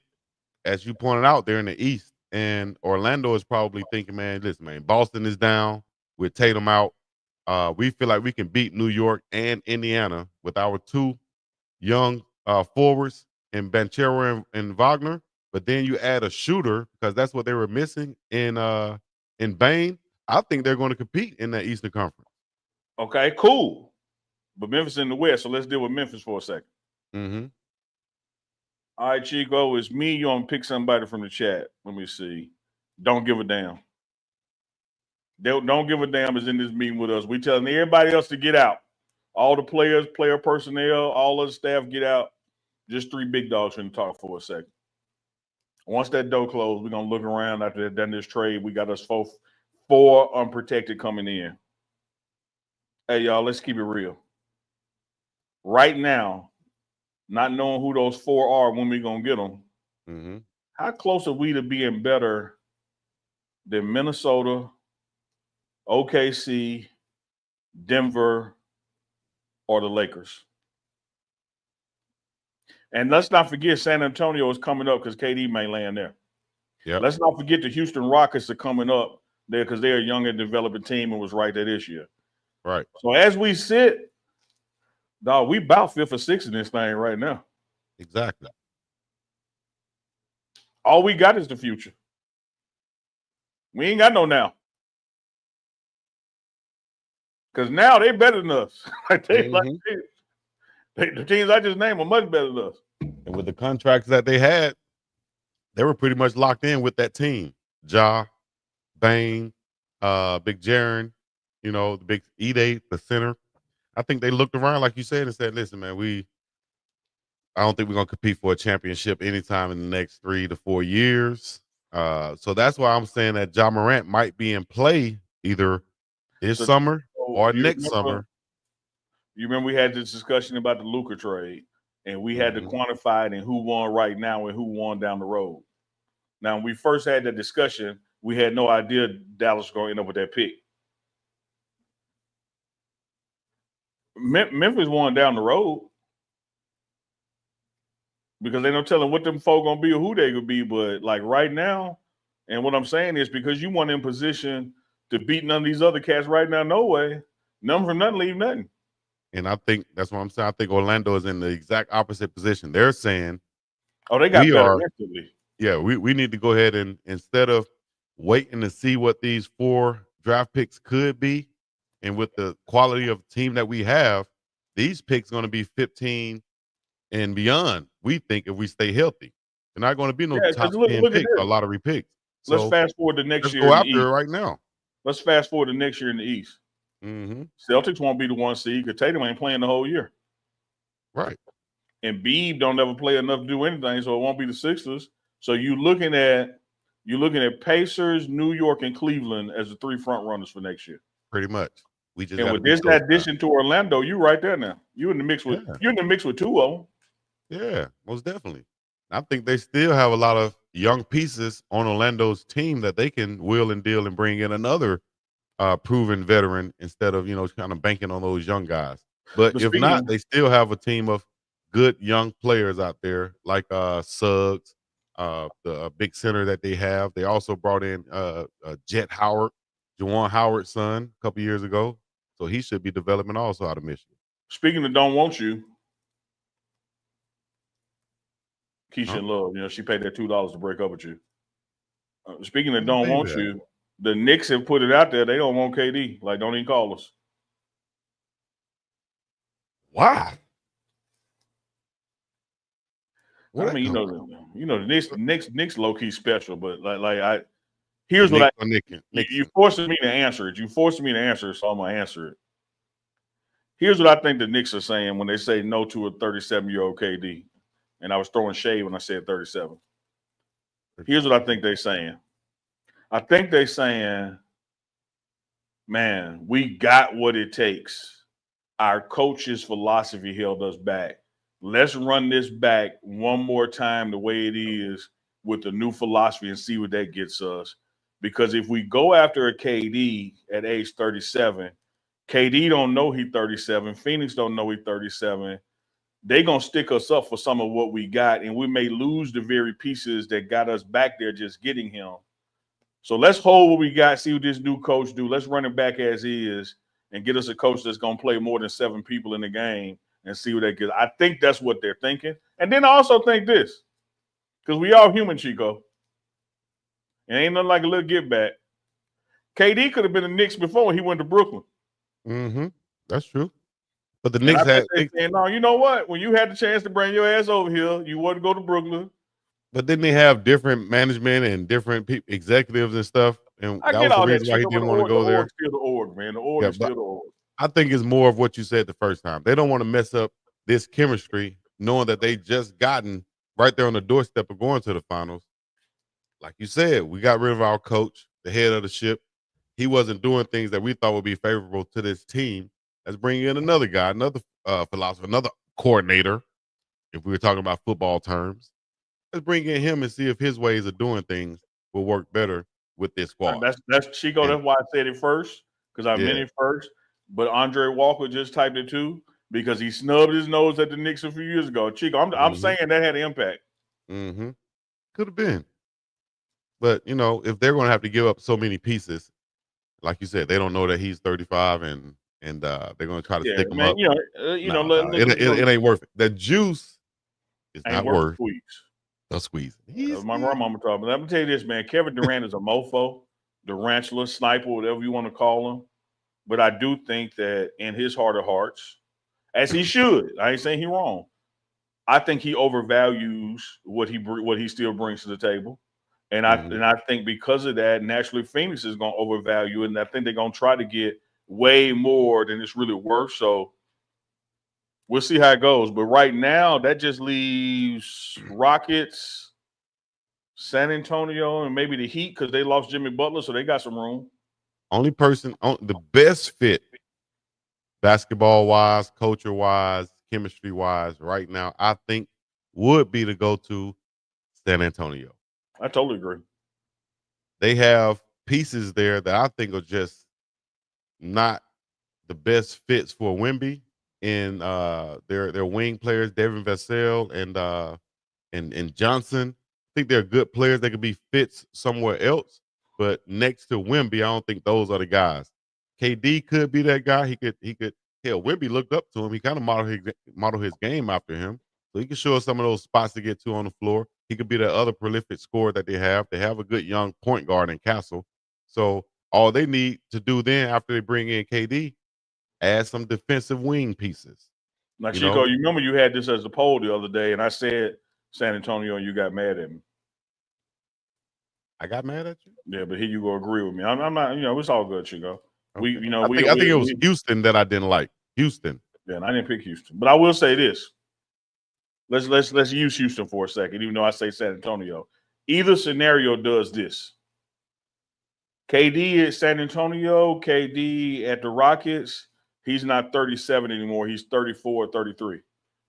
as you pointed out, they're in the East. And Orlando is probably thinking, man, listen, man, Boston is down with Tatum out. We feel like we can beat New York and Indiana with our 2 young forwards in Banchero and Wagner. But then you add a shooter because that's what they were missing in Bain. I think they're going to compete in that Eastern Conference. Okay, cool. But Memphis in the West, so let's deal with Memphis for a second. Mm-hmm. All right, Chico, it's me. You want to pick somebody from the chat. Let me see. Don't give a damn. Don't give a damn is in this meeting with us. We telling everybody else to get out. All the players, player personnel, all of the staff get out. Just 3 big dogs going to talk for a second. Once that door closed, we're going to look around after they've done this trade. We got us 4 unprotected coming in. Hey, y'all, let's keep it real. Right now, not knowing who those 4 are when we're going to get them, mm-hmm. How close are we to being better than Minnesota, OKC, Denver, or the Lakers? And let's not forget San Antonio is coming up because KD may land there. Yep. Let's not forget the Houston Rockets are coming up there because they're a young and developing team and was right there this year. Right. So as we sit, dog, we about 5th or 6th in this thing right now. Exactly. All we got is the future. We ain't got no now. Because now they better than us. The teams I just named are much better than us. And with the contracts that they had, they were pretty much locked in with that team. Ja, Bain, Big Jaren, the big Ide, the center. I think they looked around, like you said, and said, listen, man, I don't think we're going to compete for a championship anytime in the next 3 to 4 years. So that's why I'm saying that Ja Morant might be in play either this summer or next summer. You remember we had this discussion about the Luka trade, and we had to quantify it and who won right now and who won down the road. Now, when we first had that discussion, we had no idea Dallas was going to end up with that pick. Memphis won down the road because they don't tell them what them folk going to be or who they could be. But like right now, and what I'm saying is because you want in position to beat none of these other cats right now, no way. None from nothing, leave nothing. And I think that's what I'm saying. I think Orlando is in the exact opposite position. They're saying, they got better instantly. Yeah, we need to go ahead and instead of waiting to see what these 4 draft picks could be, and with the quality of team that we have, these picks going to be 15 and beyond. We think if we stay healthy. They're not going to be no Yeah, top because look, 10 look at picks or this. lottery picks. Let's So fast forward to next let's year go in the after it East. right now. Let's fast forward to next year in the East. Mm-hmm. Celtics won't be the 1 seed because Tatum ain't playing the whole year. Right. And Beeb don't ever play enough to do anything, so it won't be the Sixers. So you're looking at Pacers, New York, and Cleveland as the 3 front runners for next year. Pretty much. We just And got to with beat this those addition to Orlando, you right there now. You're in the mix with two of them. Yeah, most definitely. I think they still have a lot of young pieces on Orlando's team that they can wheel and deal and bring in another proven veteran instead of, kind of banking on those young guys. But if not, they still have a team of good young players out there like Suggs, the big center that they have. They also brought in Jet Howard, Juwan Howard's son, a couple years ago. So he should be developing also out of Michigan. Speaking of don't want you, Keisha in Love, she paid that $2 to break up with you. Speaking of don't want you, the Knicks have put it out there. They don't want KD. Like, don't even call us. Why? I mean, the Knicks low key special, but here's what you forcing me to answer it. You forcing me to answer it, so I'm gonna answer it. Here's what I think the Knicks are saying when they say no to a 37-year-old KD. And I was throwing shade when I said 37. Here's what I think they're saying. I think they're saying, man, we got what it takes. Our coach's philosophy held us back. Let's run this back one more time the way it is with the new philosophy and see what that gets us. Because if we go after a KD at age 37, KD don't know he's 37. Phoenix don't know he's 37. They're going to stick us up for some of what we got, and we may lose the very pieces that got us back there just getting him. So let's hold what we got, see what this new coach do. Let's run it back as is and get us a coach that's going to play more than 7 people in the game and see what that gets. I think that's what they're thinking. And then I also think this, because we all human, Chico. And ain't nothing like a little get back. KD could have been the Knicks before he went to Brooklyn. Mm-hmm. That's true. But the Knicks had saying, no, you know what? When you had the chance to bring your ass over here, you wouldn't go to Brooklyn. But didn't they have different management and different executives and stuff? And that was the reason why he didn't want to go there. Still the org, man. The org is still the org. I think it's more of what you said the first time. They don't want to mess up this chemistry, knowing that they just gotten right there on the doorstep of going to the finals. Like you said, we got rid of our coach, the head of the ship. He wasn't doing things that we thought would be favorable to this team. Let's bring in another guy, another philosopher, another coordinator. If we were talking about football terms, let's bring in him and see if his ways of doing things will work better with this squad. That's Chico. That's why I said it first, because I meant it first. But Andre Walker just typed it too because he snubbed his nose at the Knicks a few years ago. Chico, I'm saying that had an impact. Mm-hmm. Could have been. But, if they're going to have to give up so many pieces, like you said, they don't know that he's 35 and they're going to try to stick him up. It ain't worth it. The juice is not worth the squeeze. My grandmama told me. Let me tell you this, man. Kevin Durant is a mofo, tarantula, sniper, whatever you want to call him. But I do think that in his heart of hearts, as he should, I ain't saying he's wrong. I think he overvalues what he still brings to the table. And I think because of that, naturally Phoenix is going to overvalue it, and I think they're going to try to get way more than it's really worth. So we'll see how it goes. But right now, that just leaves Rockets, San Antonio, and maybe the Heat because they lost Jimmy Butler, so they got some room. Only person the best fit, basketball-wise, culture-wise, chemistry-wise, right now, I think would be to go to San Antonio. I totally agree. They have pieces there that I think are just not the best fits for Wemby in their wing players, Devin Vassell and Johnson. I think they're good players. They could be fits somewhere else, but next to Wemby, I don't think those are the guys. KD could be that guy. He could. Hell, Wemby looked up to him. He kind of modeled his game after him, so he could show us some of those spots to get to on the floor. He could be that other prolific scorer that they have. They have a good young point guard in Castle. So all they need to do then after they bring in KD, add some defensive wing pieces. Now, Chico, you remember you had this as a poll the other day, and I said San Antonio and you got mad at me. I got mad at you? Yeah, but here you go agree with me. I'm not, it's all good, Chico. Okay. I think it was Houston that I didn't like. Houston. Yeah, and I didn't pick Houston. But I will say this. Let's use Houston for a second, even though I say San Antonio. Either scenario does this. KD at San Antonio, KD at the Rockets, he's not 37 anymore. He's 34 or 33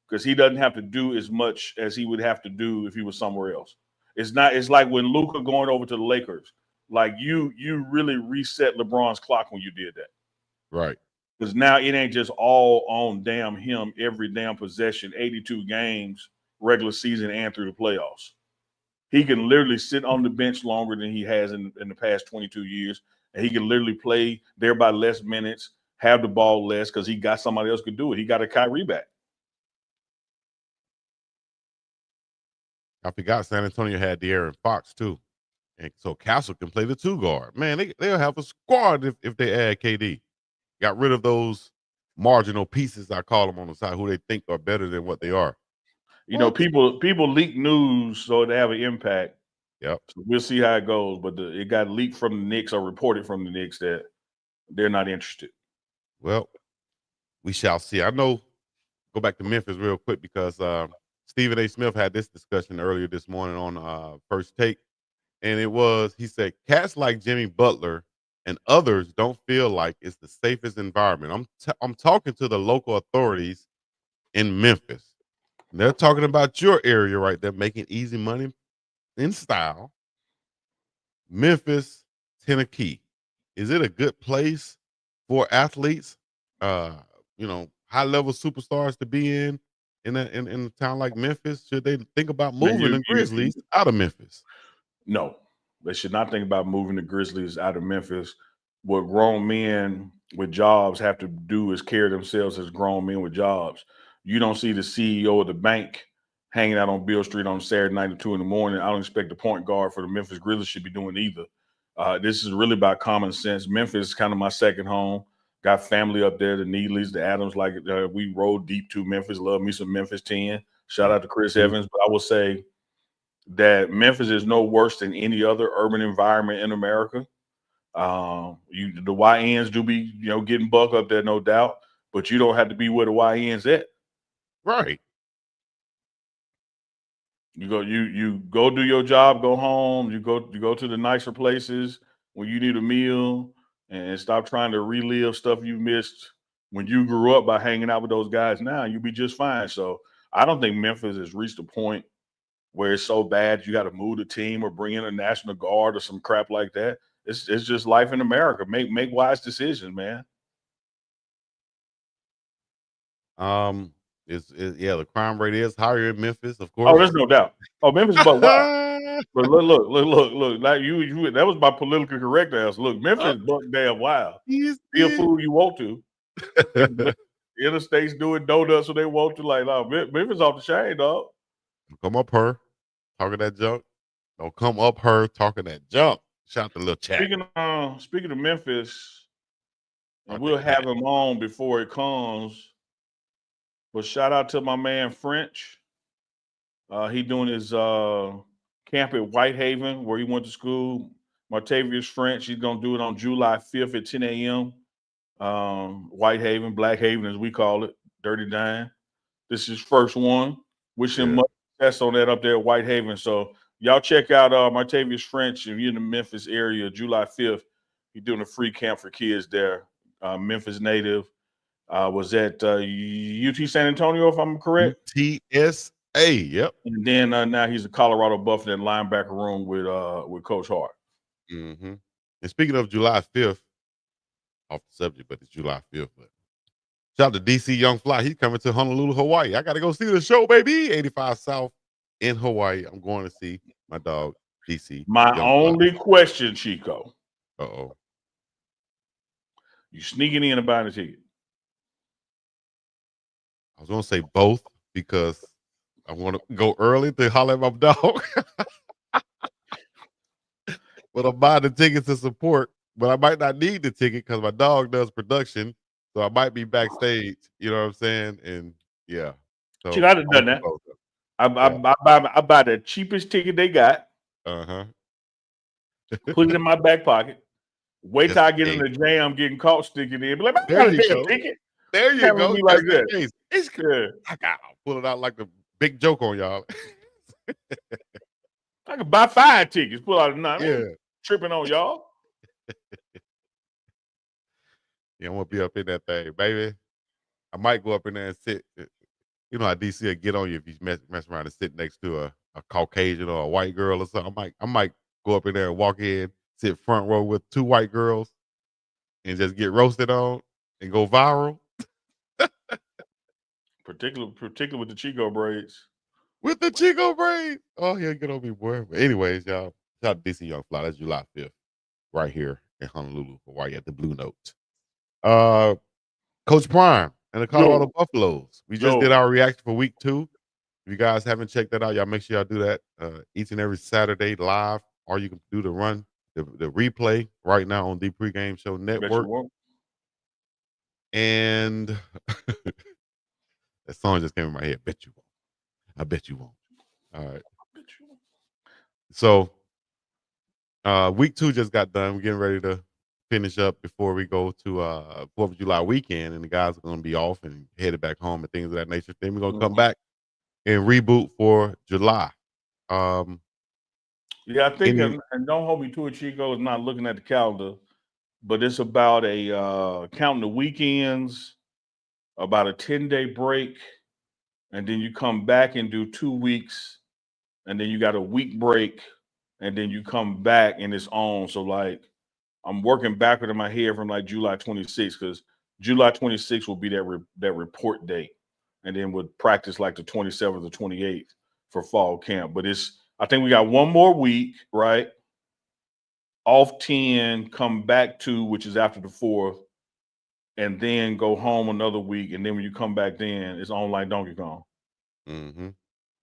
because he doesn't have to do as much as he would have to do if he was somewhere else. It's like when Luka going over to the Lakers. Like you really reset LeBron's clock when you did that. Right. Because now it ain't just all on damn him every damn possession, 82 games, regular season and through the playoffs. He can literally sit on the bench longer than he has in the past 22 years. And he can literally play there by less minutes, have the ball less because he got somebody else could do it. He got a Kyrie back. I forgot San Antonio had De'Aaron Fox too. And so Castle can play the 2 guard. Man, they'll have a squad if they add KD. Got rid of those marginal pieces, I call them on the side, who they think are better than what they are. People leak news so they have an impact. Yep. So we'll see how it goes. But it got leaked from the Knicks or reported from the Knicks that they're not interested. Well, we shall see. I know. Go back to Memphis real quick because Stephen A. Smith had this discussion earlier this morning on First Take, and he said cats like Jimmy Butler and others don't feel like it's the safest environment. I'm talking to the local authorities in Memphis. They're talking about your area right there, making easy money in style. Memphis, Tennessee. Is it a good place for athletes? High level superstars to be in a town like Memphis? Should they think about moving the Grizzlies out of Memphis? No, they should not think about moving the Grizzlies out of Memphis. What grown men with jobs have to do is carry themselves as grown men with jobs. You don't see the CEO of the bank hanging out on Beale Street on Saturday night at 2 a.m. I don't expect the point guard for the Memphis Grizzlies should be doing either. This is really about common sense. Memphis is kind of my second home. Got family up there, the Needleys, the Adams. We rode deep to Memphis. Love me some Memphis 10. Shout out to Chris Evans. But I will say that Memphis is no worse than any other urban environment in America. The YNs do be, getting buck up there, no doubt. But you don't have to be where the YNs at. Right. You go do your job, go home. You go to the nicer places when you need a meal, and stop trying to relive stuff you missed when you grew up by hanging out with those guys. Now you'll be just fine. So I don't think Memphis has reached a point where it's so bad you got to move the team or bring in a National Guard or some crap like that. It's just life in America. Make wise decisions, man. The crime rate is higher in Memphis, of course. Oh, there's no doubt. Oh, Memphis is but wild. But look. Like you that was my politically correct ass. Look, Memphis buck damn wild. Be a fool you want to. Interstates doing donuts when they want to. Like, no, Memphis off the chain, dog. Come up her talking that junk. Don't come up her talking that junk. Shout out to little chat. Speaking of Memphis, and we'll have him on before it comes. But shout out to my man French. He doing his camp at Whitehaven, where he went to school. Martavius French. He's gonna do it on July 5th at 10 a.m. Whitehaven, Black Haven, as we call it, Dirty Dime. This is his first one. Wish him much success on that up there at Whitehaven. So y'all check out Martavius French if you're in the Memphis area, July 5th. He's doing a free camp for kids there. Memphis native. Was at UT San Antonio, if I'm correct. UTSA, yep. And then now he's a Colorado Buffalo linebacker room with Coach Hart. Mm-hmm. And speaking of July 5th, off the subject, but it's July 5th. But shout out to DC Young Fly. He's coming to Honolulu, Hawaii. I got to go see the show, baby. 85 South in Hawaii. I'm going to see my dog, DC. My only question, Chico. Uh-oh. You sneaking in and buying a ticket? I was going to say both because I want to go early to holler at my dog. But I'm buying the tickets to support. But I might not need the ticket because my dog does production. So I might be backstage. You know what I'm saying? And yeah. So I'd have done that. I buy the cheapest ticket they got, Uh-huh. put it in my back pocket, wait till Just I in get in case. the jam getting caught sticking in. Be like, I There gotta you pay a go. ticket. There you Handle go. me like Just in that. case. Yeah. I got pull it out like the big joke on y'all. I could buy 5 tickets, pull out a 9. Yeah. Tripping on y'all. Yeah, I'm gonna be up in that thing, baby. I might go up in there and sit. You know how DC will get on you if you mess around and sit next to a Caucasian or a white girl or something. I might go up in there and walk in, sit front row with 2 white girls, and just get roasted on and go viral Particularly with the Chico braids. with the Chico braid. Oh, he'll get on me, boy. But anyways, y'all, shout out to DC Young Fly. That's July 5th, right here in Honolulu, Hawaii at the Blue Note. Coach Prime and the Colorado Buffaloes. We just did our reaction for week 2. If you guys haven't checked that out, y'all make sure y'all do that each and every Saturday live, or you can do the replay right now on the Pregame Show Network. And that song just came in my head. Bet you won't. I bet you won't. All right. So week 2 just got done. We're getting ready to finish up before we go to 4th of July weekend, and the guys are going to be off and headed back home and things of that nature. Then we're going to come back and reboot for July. Yeah, I think, and don't hold me to it, Chico, is not looking at the calendar, but it's about counting the weekends, about a 10-day break, and then you come back and do 2 weeks, and then you got a week break, and then you come back and it's on. So like, I'm working backward in my head from like July 26th, because July 26th will be that report date, and then we'll practice like the 27th or 28th for fall camp. But I think we got one more week, right? Off 10, come back 2, which is after the 4th, and then go home another week. And then when you come back, then it's on like Donkey Kong. Mm-hmm.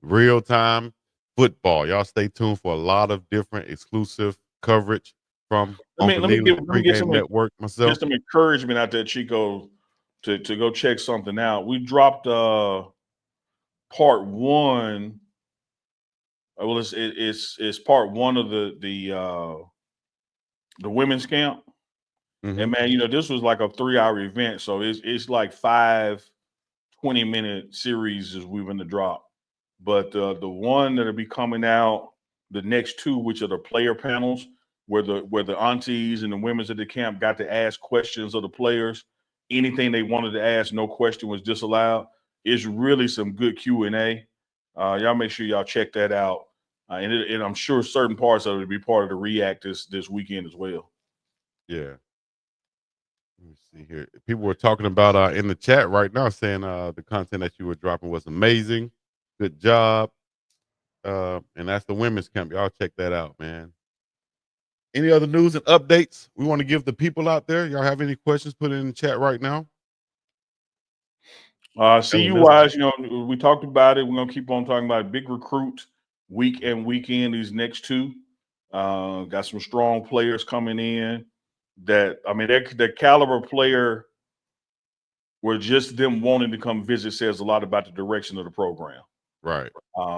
Real time football. Y'all stay tuned for a lot of different exclusive coverage from Let me get Network myself. Get some encouragement out there, Chico, to go check something out. We dropped part 1. Well, it's part 1 of the women's camp. Mm-hmm. And man, this was like a 3-hour event, so it's like 5 20-minute series as we're going to drop. But the one that'll be coming out, the next 2, which are the player panels, where the aunties and the women's at the camp got to ask questions of the players. Anything they wanted to ask, no question was disallowed. It's really some good Q&A. Y'all make sure y'all check that out. And I'm sure certain parts of it will be part of the React this weekend as well. Yeah. Let me see here. People were talking about in the chat right now saying the content that you were dropping was amazing. Good job. And that's the women's camp. Y'all check that out, man. Any other news and updates we want to give the people out there? Y'all have any questions? Put it in the chat right now. CU-wise, we talked about it. We're going to keep on talking about it. Big recruit week and weekend, these next 2. Got some strong players coming in that caliber player where just them wanting to come visit says a lot about the direction of the program. Right.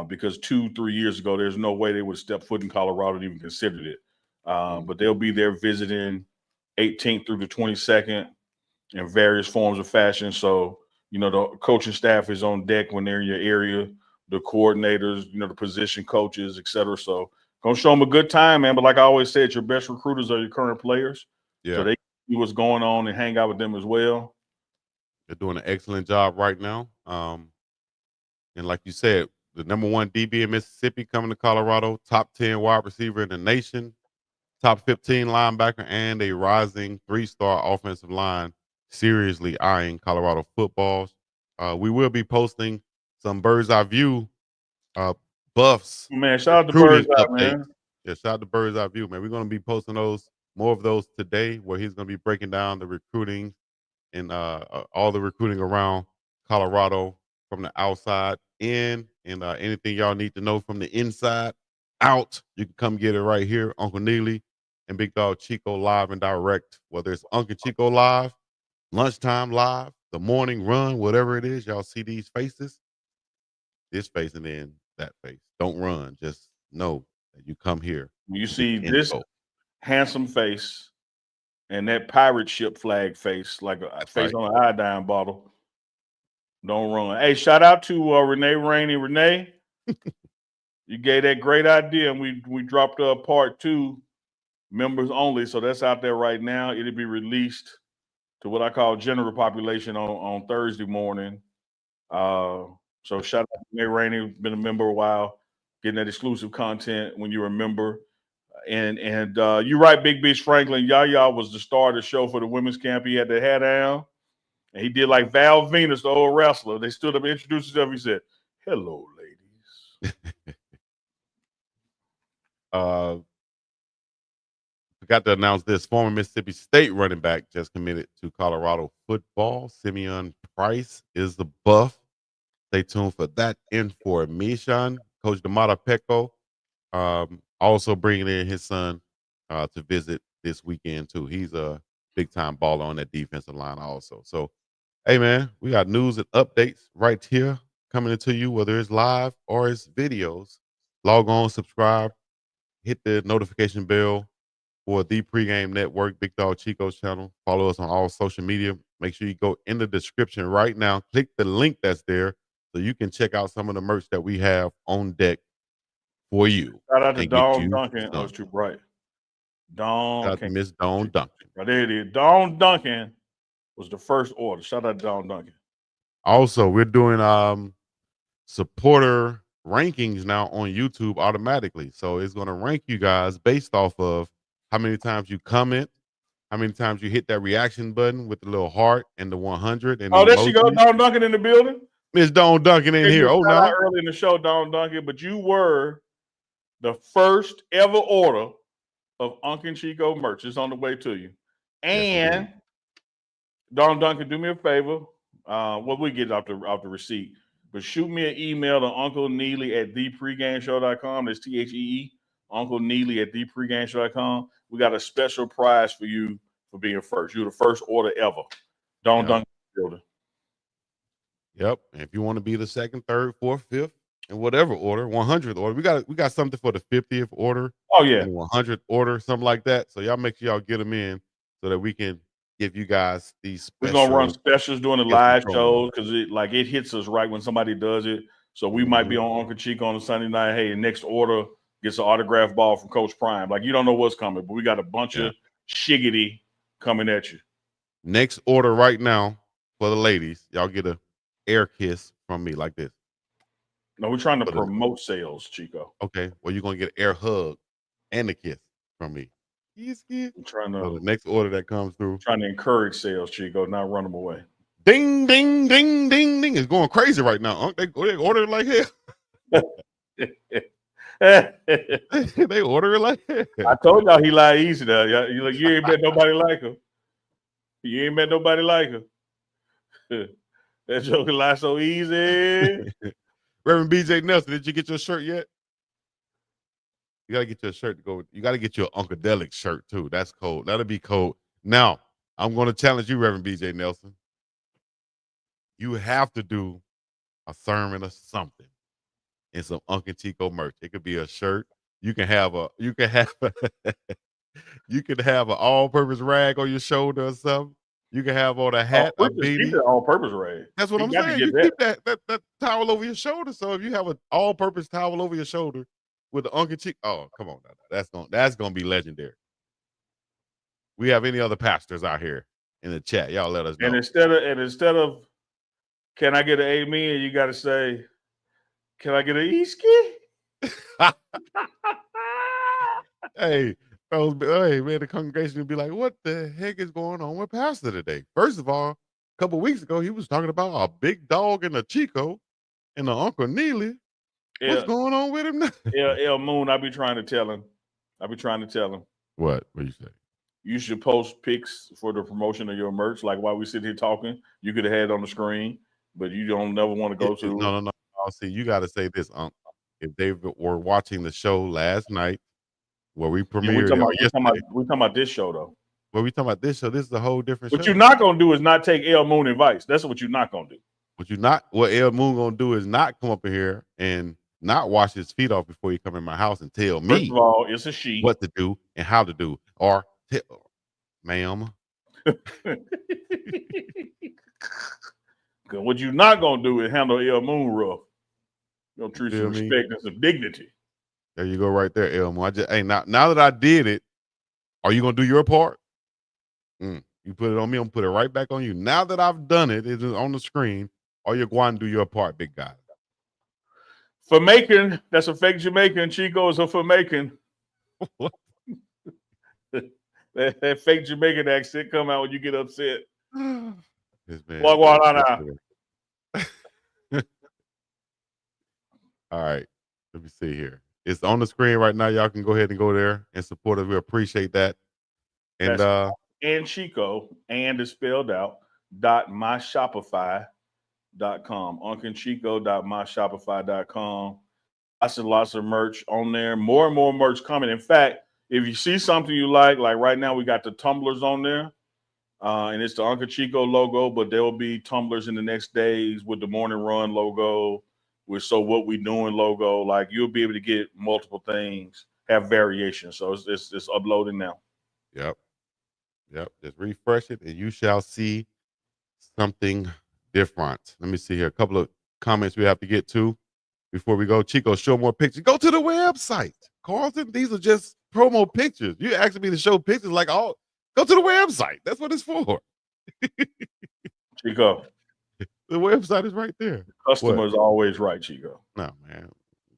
Because 2-3 years ago, there's no way they would step foot in Colorado and even considered it. But they'll be there visiting 18th through the 22nd in various forms of fashion. So, the coaching staff is on deck when they're in your area, the coordinators, the position coaches, et cetera. So gonna show them a good time, man. But like I always said, your best recruiters are your current players. Yeah. So they see what's going on and hang out with them as well. They're doing an excellent job right now. And like you said, the number 1 DB in Mississippi coming to Colorado, top 10 wide receiver in the nation, top 15 linebacker, and a rising 3-star offensive line seriously eyeing Colorado footballs. We will be posting some bird's eye view buffs. Man, shout out to Bird's Eye, man. Yeah, shout out to Bird's Eye View, man. We're going to be posting more of those today, where he's going to be breaking down the recruiting and all the recruiting around Colorado from the outside in, and anything y'all need to know from the inside out. You can come get it right here, Uncle Neely and Big Dog Chico live and direct, whether it's Uncle Chico live, lunchtime live, the morning run, whatever it is. Y'all see these faces, this face, and then that face. Don't run. Just know that you come here. You to see get the this info. handsome face and that pirate ship flag face, like a That's face right. on an iodine bottle. Don't run. Hey, shout out to Renee Rainey. Renee, you gave that great idea, and we dropped part 2, members only. So that's out there right now. It'll be released to what I call general population on Thursday morning. So shout out to Renee Rainey, been a member a while, getting that exclusive content when you're a member. And you're right, Big Bitch Franklin. Yaya was the star of the show for the women's camp. He had the hat down. And he did like Val Venus, the old wrestler. They stood up and introduced himself. He said, "Hello, ladies." Forgot to announce this. Former Mississippi State running back just committed to Colorado football. Simeon Price is the buff. Stay tuned for that information. Coach Damata Pecco also bringing in his son to visit this weekend too. He's a big time baller on that defensive line also. So, hey man, we got news and updates right here coming into you, whether it's live or it's videos. Log on, subscribe, hit the notification bell for the Pregame Network, Big Dog Chico's channel. Follow us on all social media. Make sure you go in the description right now. Click the link that's there so you can check out some of the merch that we have on deck for you. Shout out to and get Dawn you Duncan. Oh, some. it's too bright. Dawn. Shout out to Miss Dawn Duncan. Right there it is. Dawn Duncan was the first order. Shout out to Dawn Duncan. Also, we're doing supporter rankings now on YouTube automatically. So it's going to rank you guys based off of how many times you comment, how many times you hit that reaction button with the little heart and the 100 and Oh, the there she go, emojis. Dawn Duncan in the building. Miss Dawn Duncan in here. Oh, no. no. Early in the show, Dawn Duncan, but you were the first ever order of UNK and Chico merch. It's on the way to you. And yes, Dawn Duncan, do me a favor. Well, we get off the receipt, but shoot me an email to Uncle Neely at thepregameshow.com. That's THEE, Uncle Neely at thepregameshow.com. We got a special prize for you for being first. You're the first order ever. Dawn Duncan building. Yep. And if you want to be the second, third, fourth, fifth, and whatever order, 100th order, we got something for the 50th order. Oh yeah, and 100th order, something like that. So y'all make sure y'all get them in so that we can give you guys these special. We're gonna run specials during the live shows because it hits us right when somebody does it. So we might be on Uncle Chico on a Sunday night. Hey, next order gets an autograph ball from Coach Prime. Like you don't know what's coming, but we got a bunch of shiggity coming at you. Next order right now for the ladies, y'all get a air kiss from me like this. No, we're trying to promote sales, Chico. Okay, well you're gonna get an air hug and a kiss from me. I'm trying to. So the next order that comes through, trying to encourage sales, Chico, not run them away. Ding, ding, ding, ding, ding. It's going crazy right now. They order it like hell. They order it like hell. I told y'all he lied easy though. You ain't met nobody like him. You ain't met nobody like him. That joke lie so easy. Reverend BJ Nelson, did you get your shirt yet? You gotta get your shirt to go. You gotta get your Uncadelic shirt too. That's cold. That'll be cold. Now, I'm gonna challenge you, Reverend BJ Nelson. You have to do a sermon or something in some Uncle Chico merch. It could be a shirt. You can have you could have an all-purpose rag on your shoulder or something. You can have on a hat, a beanie. All-purpose rag. That's what I'm saying. You keep that towel over your shoulder. So if you have an all-purpose towel over your shoulder with the Uncle Chico, oh come on, now. That's gonna be legendary. We have any other pastors out here in the chat? Y'all let us know. And instead of can I get an amen, you got to say, can I get an Easky? Hey, man, the congregation would be like, what the heck is going on with Pastor today? First of all, a couple of weeks ago, he was talking about a big dog and a Chico and the Uncle Neely. What's going on with him now? El Moon, I be trying to tell him. What do you say? You should post pics for the promotion of your merch. Like while we sit here talking, you could have had it on the screen, but you don't never want to go to. No. See, you got to say this, Unc. If they were watching the show last night, where we premiered, we're talking about this show though. Well, we talking about this show. This is a whole different show. What you're not gonna do is not take El Moon advice. That's what you're not gonna do. What El Moon gonna do is not come up in here and not wash his feet off before he come in my house and tell First me of all, it's a she. what to do and how to do. Or, ma'am. What you're not gonna do is handle El Moon rough. You're gonna treat Feel some me? respect and some dignity. There you go right there, Elmo. Now that I did it, are you gonna do your part? You put it on me, I'm gonna put it right back on you. Now that I've done it, it's on the screen. Are you going to do your part, big guy? For making, that's a fake Jamaican. Chico is a for making. What? that fake Jamaican accent come out when you get upset. This man. All right. Let me see here. It's on the screen right now. Y'all can go ahead and go there and support us. We appreciate that. And and Chico, and is spelled out, .myshopify.com. UNKandChico.myshopify.com. Lots of merch on there. More and more merch coming. In fact, if you see something you like right now, we got the tumblers on there. And it's the Uncle Chico logo, but there will be tumblers in the next days with the Morning Run logo, with So What We Doing logo. Like, you'll be able to get multiple things, have variations. So it's uploading now. Yep. Just refresh it and you shall see something different. Let me see here. A couple of comments we have to get to before we go. Chico, show more pictures. Go to the website. Carlton, these are just promo pictures. You asking me to show pictures go to the website. That's what it's for. Chico. The website is right there. Customers always right, Chico. No, man.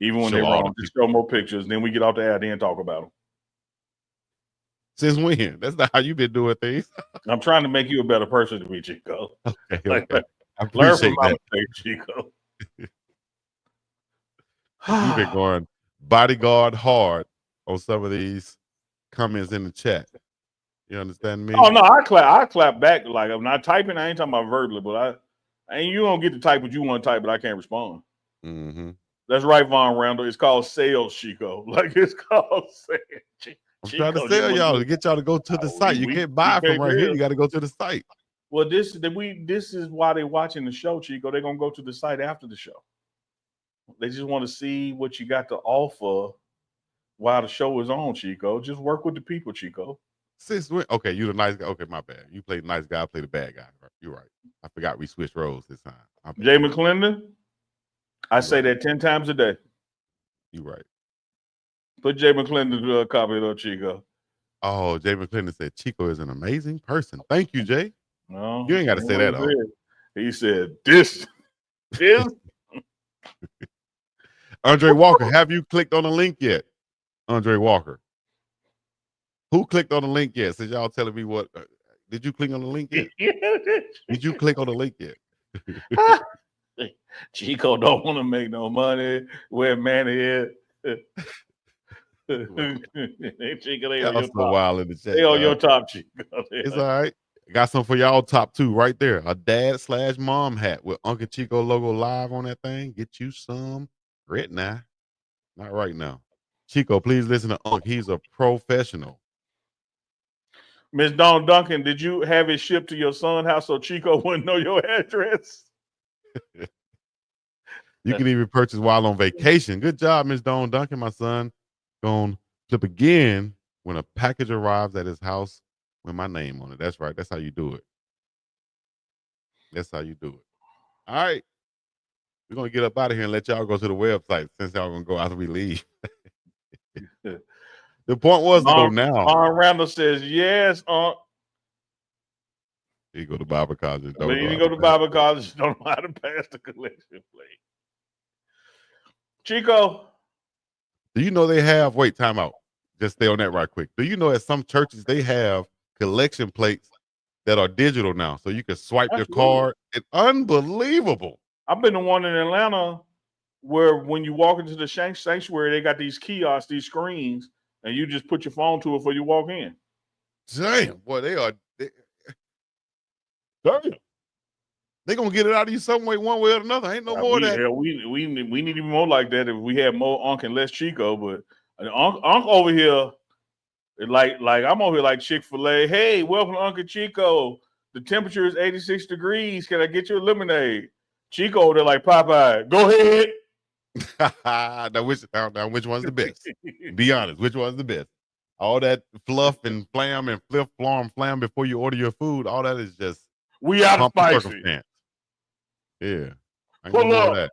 Even when they're wrong, just show more pictures. Then we get off the air and talk about them. Since when? That's not how you've been doing things. I'm trying to make you a better person to be, Chico. Okay. I learn from my that. mistakes, Chico. You've been going bodyguard hard on some of these comments in the chat. You understand me? Oh no, I clap back. Like, I'm not typing. I ain't talking about verbally, but you don't get to type what you want to type, but I can't respond. Mm-hmm. That's right, Von Randall. It's called sales, Chico. Like, it's called sales. I'm trying to tell y'all to get y'all to go to the site. You can't buy from right here. You got to go to the site. Well, this is why they're watching the show, Chico. They're gonna go to the site after the show. They just want to see what you got to offer while the show is on, Chico. Just work with the people, Chico. Since when? Okay, you the nice guy. Okay, my bad. You play the nice guy, I play the bad guy. You're right. I forgot we switched roles this time. Jay McClendon, I say that 10 times a day. You're right. Put Jay McClendon to a copy of Chico. Oh, Jay McClendon said Chico is an amazing person. Thank you, Jay. No, you ain't got to say that. Though. He said this. Andre Walker, have you clicked on the link yet? Andre Walker. Who clicked on the link yet? Since y'all telling me what, did you click on the link yet? Did you click on the link yet? Chico don't want to make no money. Where man is. Chico, they on your top. While in the chat, they on your top, Chico. It's all right. Got some for y'all top 2 right there. A dad/mom hat with Uncle Chico logo live on that thing. Get you some right now. Not right now. Chico, please listen to Unc. He's a professional. Miss Dawn Duncan, did you have it shipped to your son's house so Chico wouldn't know your address? You can even purchase while on vacation. Good job, Miss Dawn Duncan. My son gonna flip again when a package arrives at his house with my name on it. That's right. That's how you do it. That's how you do it. All right. We're going to get up out of here and let y'all go to the website since y'all going to go after we leave. The point was to go now. Randall says, yes. You go to Bible college. When you go to Bible college, you don't know how to pass the collection plate. Chico. Do you know they have, wait, time out. Just stay on that right quick. Do you know at some churches they have collection plates that are digital now? So you can swipe your card. It's unbelievable. I've been to one in Atlanta where when you walk into the sanctuary, they got these kiosks, these screens, and you just put your phone to it before you walk in. Damn, boy, damn. They gonna get it out of you some way, one way or another. Ain't no more of that. Yeah, we need even more like that if we had more Unc and less Chico. But Unc over here, like I'm over here like Chick-fil-A. Hey, welcome to Uncle Chico. The temperature is 86 degrees. Can I get you a lemonade? Chico, they're like Popeye. Go ahead. Now which one's the best? Be honest, which one's the best? All that fluff and flam and flam before you order your food, all that is just We out of pomp and spicy. circumstance. Yeah. Ain't no Pull more of up. that.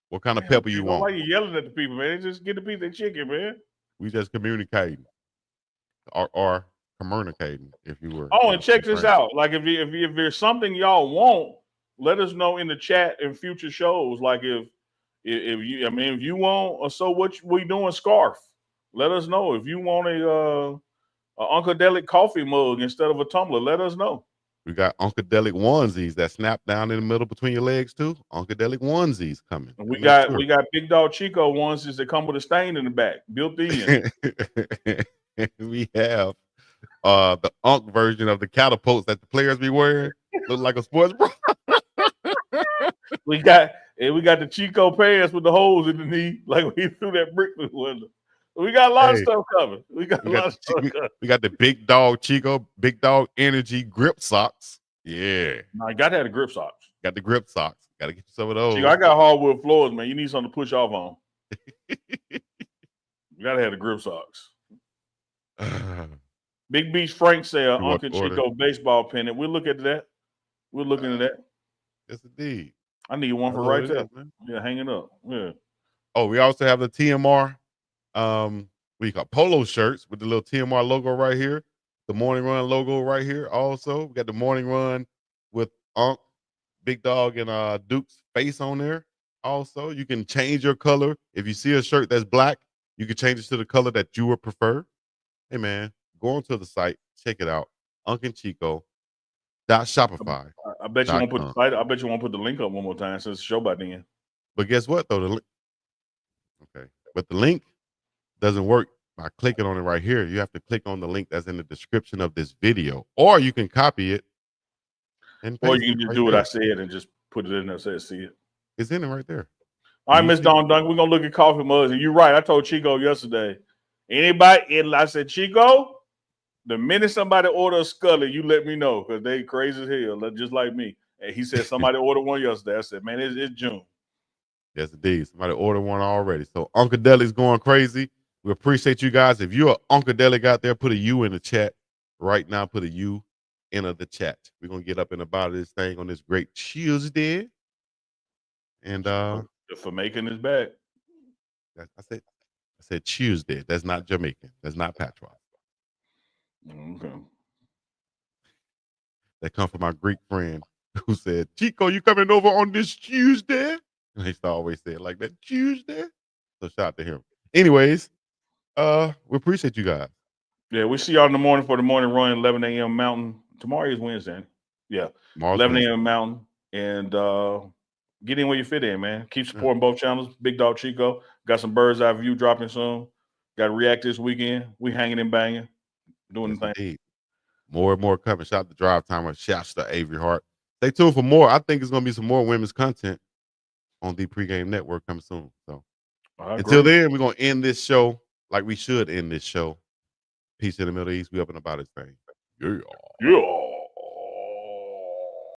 What kind of Damn, pepper you Chico, why want? you yelling at the people, man? Just get a piece of chicken, man. We just communicating. Or communicating, if you were. Oh, and check this out. Like if there's something y'all want, let us know in the chat in future shows. Like if you want a so what we doing scarf, let us know. If you want a Uncadelic coffee mug instead of a tumbler, let us know. We got Uncadelic onesies that snap down in the middle between your legs too. Uncadelic onesies coming. We got Big Dog Chico onesies that come with a stain in the back, built in. We have the Unk version of the catapults that the players be wearing. Look like a sports bra. we got the Chico pants with the holes in the knee, like we threw that brick through the window. We got a lot of stuff coming. We got the Big Dog Chico, Big Dog Energy grip socks. Yeah. No, I got to have the grip socks. Got the grip socks. Got to get you some of those. Chico, I got hardwood floors, man. You need something to push off on. You got to have the grip socks. Big Beach Frank said, Uncle Chico baseball pennant. We'll look at that. We're looking at that. Yes, indeed. I need one for right there. Yeah, hanging up. Yeah. Oh, we also have the TMR. What you call polo shirts with the little TMR logo right here. The Morning Run logo right here. Also, we got the Morning Run with Unk, Big Dog, and Duke's face on there. Also, you can change your color. If you see a shirt that's black, you can change it to the color that you would prefer. Hey man, go onto the site, check it out. Unk and Chico. .shopify. I bet you won't put the site. I bet you won't put the link up one more time since the show by then. But guess what though? But the link doesn't work by clicking on it right here. You have to click on the link that's in the description of this video, or you can copy it. Or you can just do what I said and just put it in there. Say see it. It's in it right there. All right, Miss Dawn Dunk, we're gonna look at coffee mugs. And you're right. I told Chico yesterday. I said, Chico, the minute somebody order a Scully, you let me know because they crazy as hell, just like me. And he said somebody ordered one yesterday. I said, man, it's June. Yes, indeed. Somebody ordered one already. So Uncadelic's going crazy. We appreciate you guys. If you're an Uncadelic out there, put a U in the chat right now. Put a U in the chat. We're gonna get up and about this thing on this great Tuesday. And for making this back. I said Tuesday. That's not Jamaican. That's not patois. Okay. That come from my Greek friend who said, Chico, you coming over on this Tuesday? And he used to always say it like that, Tuesday. So shout out to him. Anyways, we appreciate you guys. Yeah, we see y'all in the morning for the morning run, 11 a.m. Mountain. Tomorrow is Wednesday. Yeah, tomorrow's 11 a.m. Mountain. And get in where you fit in, man. Keep supporting both channels. Big Dog Chico. Got some bird's eye view dropping soon. Got to react this weekend. We hanging and banging. Doing the thing. Indeed. More and more coming. Shout out to Drive Timer. Shouts to Avery Hart. Stay tuned for more. I think it's going to be some more women's content on the Pregame Network coming soon. So until then, we're going to end this show like we should end this show. Peace in the Middle East. We up and about this thing. Yeah.